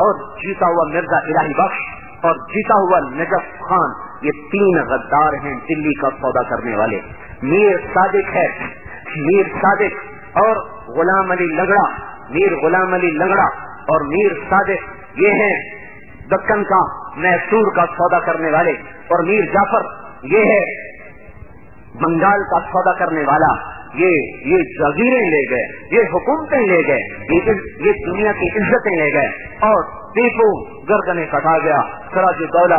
اور جیتا ہوا مرزا الہی بخش، اور جیتا ہوا نجف خان، یہ تین غدار ہیں دلی کا سودا کرنے والے۔ میر صادق ہے، میر صادق اور غلام علی لنگڑا، میر غلام علی لنگڑا اور میر صادق، یہ ہیں دکن کا میسور کا سودا کرنے والے، اور میر جعفر یہ ہے بنگال کا سودا کرنے والا۔ یہ جزیریں لے گئے، یہ حکومتیں لے گئے، یہ دنیا کی عزتیں لے گئے، اور ٹیپو گردنیں کٹا گیا، سراج الدولہ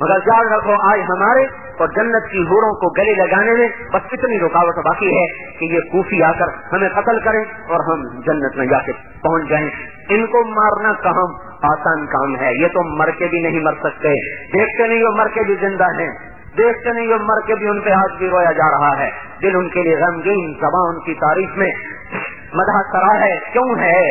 مگر یاد رکھو آج ہمارے اور جنت کی حوروں کو گلے لگانے میں بس اتنی رکاوٹ باقی ہے کہ یہ کوفی آ کر ہمیں قتل کریں اور ہم جنت میں جا کے پہنچ جائیں. ان کو مارنا کام آسان کام ہے. یہ تو مر کے بھی نہیں مر سکتے. دیکھتے نہیں وہ مر کے بھی زندہ ہیں, دیکھتے نہیں وہ مر کے بھی ان پہ آج بھی رویا جا رہا ہے. دل ان کے لیے غمگین, زبان ان کی تعریف میں مدح کرا ہے. کیوں ہے؟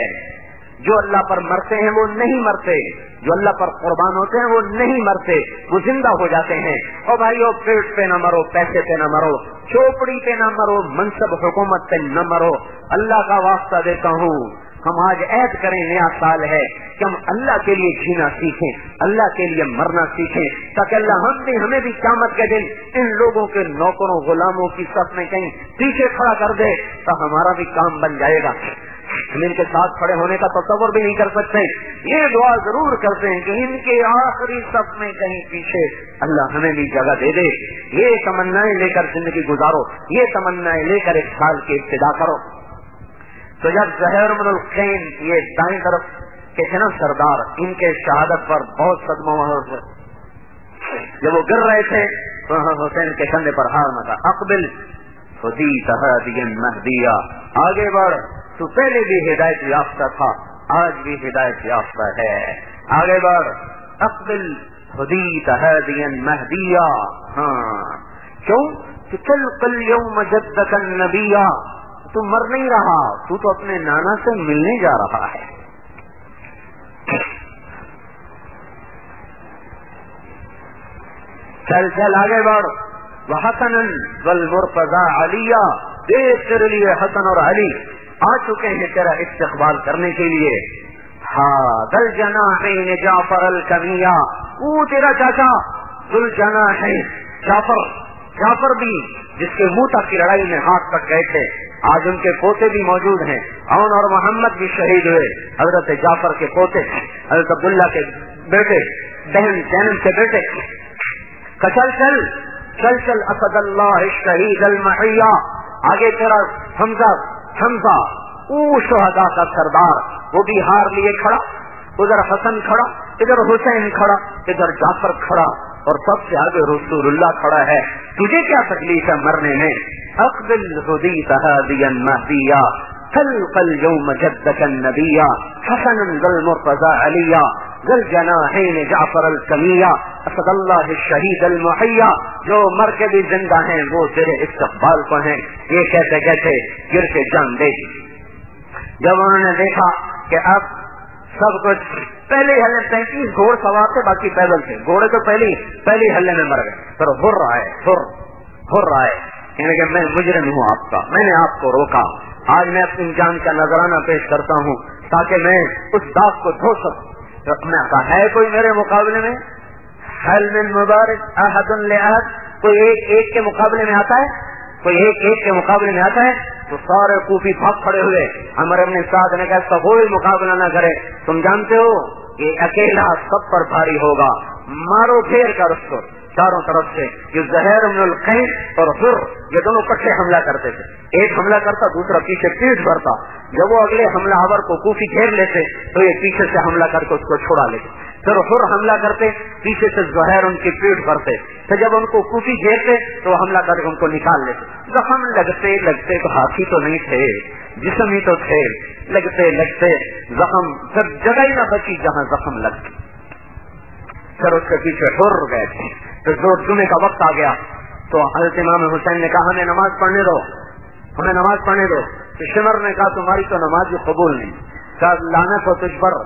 جو اللہ پر مرتے ہیں وہ نہیں مرتے, جو اللہ پر قربان ہوتے ہیں وہ نہیں مرتے, وہ زندہ ہو جاتے ہیں. اور بھائیو پیٹ پہ نہ مرو, پیسے پہ نہ مرو, چوپڑی پہ نہ مرو, منصب حکومت پہ نہ مرو. اللہ کا واسطہ دیتا ہوں, ہم آج عہد کریں, نیا سال ہے, کہ ہم اللہ کے لیے جینا سیکھیں, اللہ کے لیے مرنا سیکھیں, تاکہ اللہ ہمیں بھی قیامت کے دن ان لوگوں کے نوکروں غلاموں کی صف میں کہیں پیچھے کھڑا کر دے تو ہمارا بھی کام بن جائے گا. ہم ان کے ساتھ کھڑے ہونے کا تصور بھی نہیں کر سکتے. یہ دعا ضرور کرتے ہیں کہ ان کے آخری صف میں کہیں پیچھے اللہ ہمیں بھی جگہ دے دے. یہ تمنائیں لے کر زندگی گزارو, یہ تمنائیں لے کر ایک سال کی ابتدا کرو. تو جب زہیر بن القین یہ دائیں طرف کے تھے نا سردار, ان کے شہادت پر بہت صدمہ ہوا. جب وہ گر رہے تھے تو حسین کے کندھے پر ہار مچا, اقبل خدیت ہادیا مہدیا, آگے بڑھ, تو پہلے بھی ہدایت یافتہ تھا, آج بھی ہدایت یافتہ ہے, آگے بڑھ. اقبل خدیت ہادیا مہدیا. ہاں کیوں؟ کہ تلقى اليوم جدك النبيا, تو مر نہیں رہا, تو اپنے نانا سے ملنے جا رہا ہے. چل چل آگے بڑھ. وحسنا والمرتضى عليا, دیکھ تیرے لیے حسن اور علی آ چکے ہیں تیرا استقبال کرنے کے لیے. ہاں ذل جناحین جعفر الکمیا, وہ تیرا چاچا ذل جناحین جعفر بھی جس کے منہ تک کی لڑائی میں ہاتھ تک گئے تھے, آج ان کے پوتے بھی موجود ہیں. عون اور محمد بھی شہید ہوئے. حضرت جعفر کے پوتے, حضرت عبداللہ کے بیٹے, بہن زینب کے بیٹے. چل چل چل چل اسد اللہ الشہید المحیا, آگے تیرا حمزہ او شہداء کا سردار, وہ بھی ہار لیے کھڑا, ادھر حسن کھڑا, ادھر حسین کھڑا, ادھر جعفر کھڑا, اور سب سے آگے رسول اللہ کھڑا ہے. تجھے کیا تکلیف ہے مرنے میں؟ اقبل ہدیت ہادیا مہدیا, تلقى اليوم جدك النبيا, حسنا والمرتضى عليا, ذل جناحين جعفر الكميا, اسد اللہ الشہید المحیا. جو مر کے بھی زندہ ہیں وہ تیرے استقبال کو ہیں. یہ کہتے کہتے گر کے جان دے. جب انہوں نے دیکھا کہ اب سب کچھ, پہلے ہلے 33 گھوڑ سوار تھے, باقی پیدل تھے. گھوڑے تو پہلی ہلے میں مر گئے. پھر ہر آئے یعنی کہ میں مجرم ہوں آپ کا, میں نے آپ کو روکا, آج میں اپنی جان کا نذرانہ پیش کرتا ہوں تاکہ میں اس داغ کو دھو سکوں. میں کہا ہے کوئی میرے مقابلے میں؟ حل من مبارک احد لأحد, کوئی ایک کے مقابلے میں آتا ہے؟ کوئی ایک کے مقابلے میں آتا ہے؟ تو سارے کوفی بھاگ کھڑے ہوئے. عمر بن سعد نے کہا اس کا کوئی مقابلہ نہ کرے, تم جانتے ہو یہ اکیلا سب پر بھاری ہوگا, مارو پھیر کر اس کو چاروں طرف سے. یہ زہیر بن القین اور حر یہ دونوں کٹھے حملہ کرتے تھے, ایک حملہ کرتا دوسرا پیچھے پیٹ بھرتا. جب وہ اگلے حملہ آور کو کوفی گھیر لیتے تو یہ پیچھے سے حملہ کر کے اس کو چھوڑا لیتے. پھر حر حملہ کرتے, پیچھے سے زہیر ان کی پیٹ بھرتے. پھر جب ان کو کوفی گھیرتے تو وہ حملہ کر کے ان کو نکال لیتے. زخم لگتے تو ہاتھی تو نہیں تھے, جسم ہی تو تھے. لگتے زخم سب جگہ ہی نہ بچی جہاں زخم لگتے. پھر اس کے پیچھے حر گئے تھے. پھر زور جمعے کا وقت آ گیا تو حضرت امام حسین نے کہا ہمیں نماز پڑھنے دو, ہمیں نماز پڑھنے دو. تو شمر نے کہا تمہاری تو نماز بھی قبول نہیں. کہا لعنت ہو تجھ پر,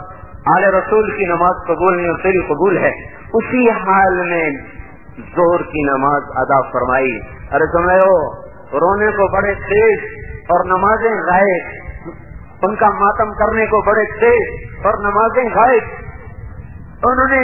آل رسول کی نماز قبول نہیں اور تیری قبول ہے. اسی حال میں زور کی نماز ادا فرمائی. ارے سمجھے ہو رونے کو بڑے تیز اور نمازیں غائب, ان کا ماتم کرنے کو بڑے تیز اور نمازیں غائب. انہوں نے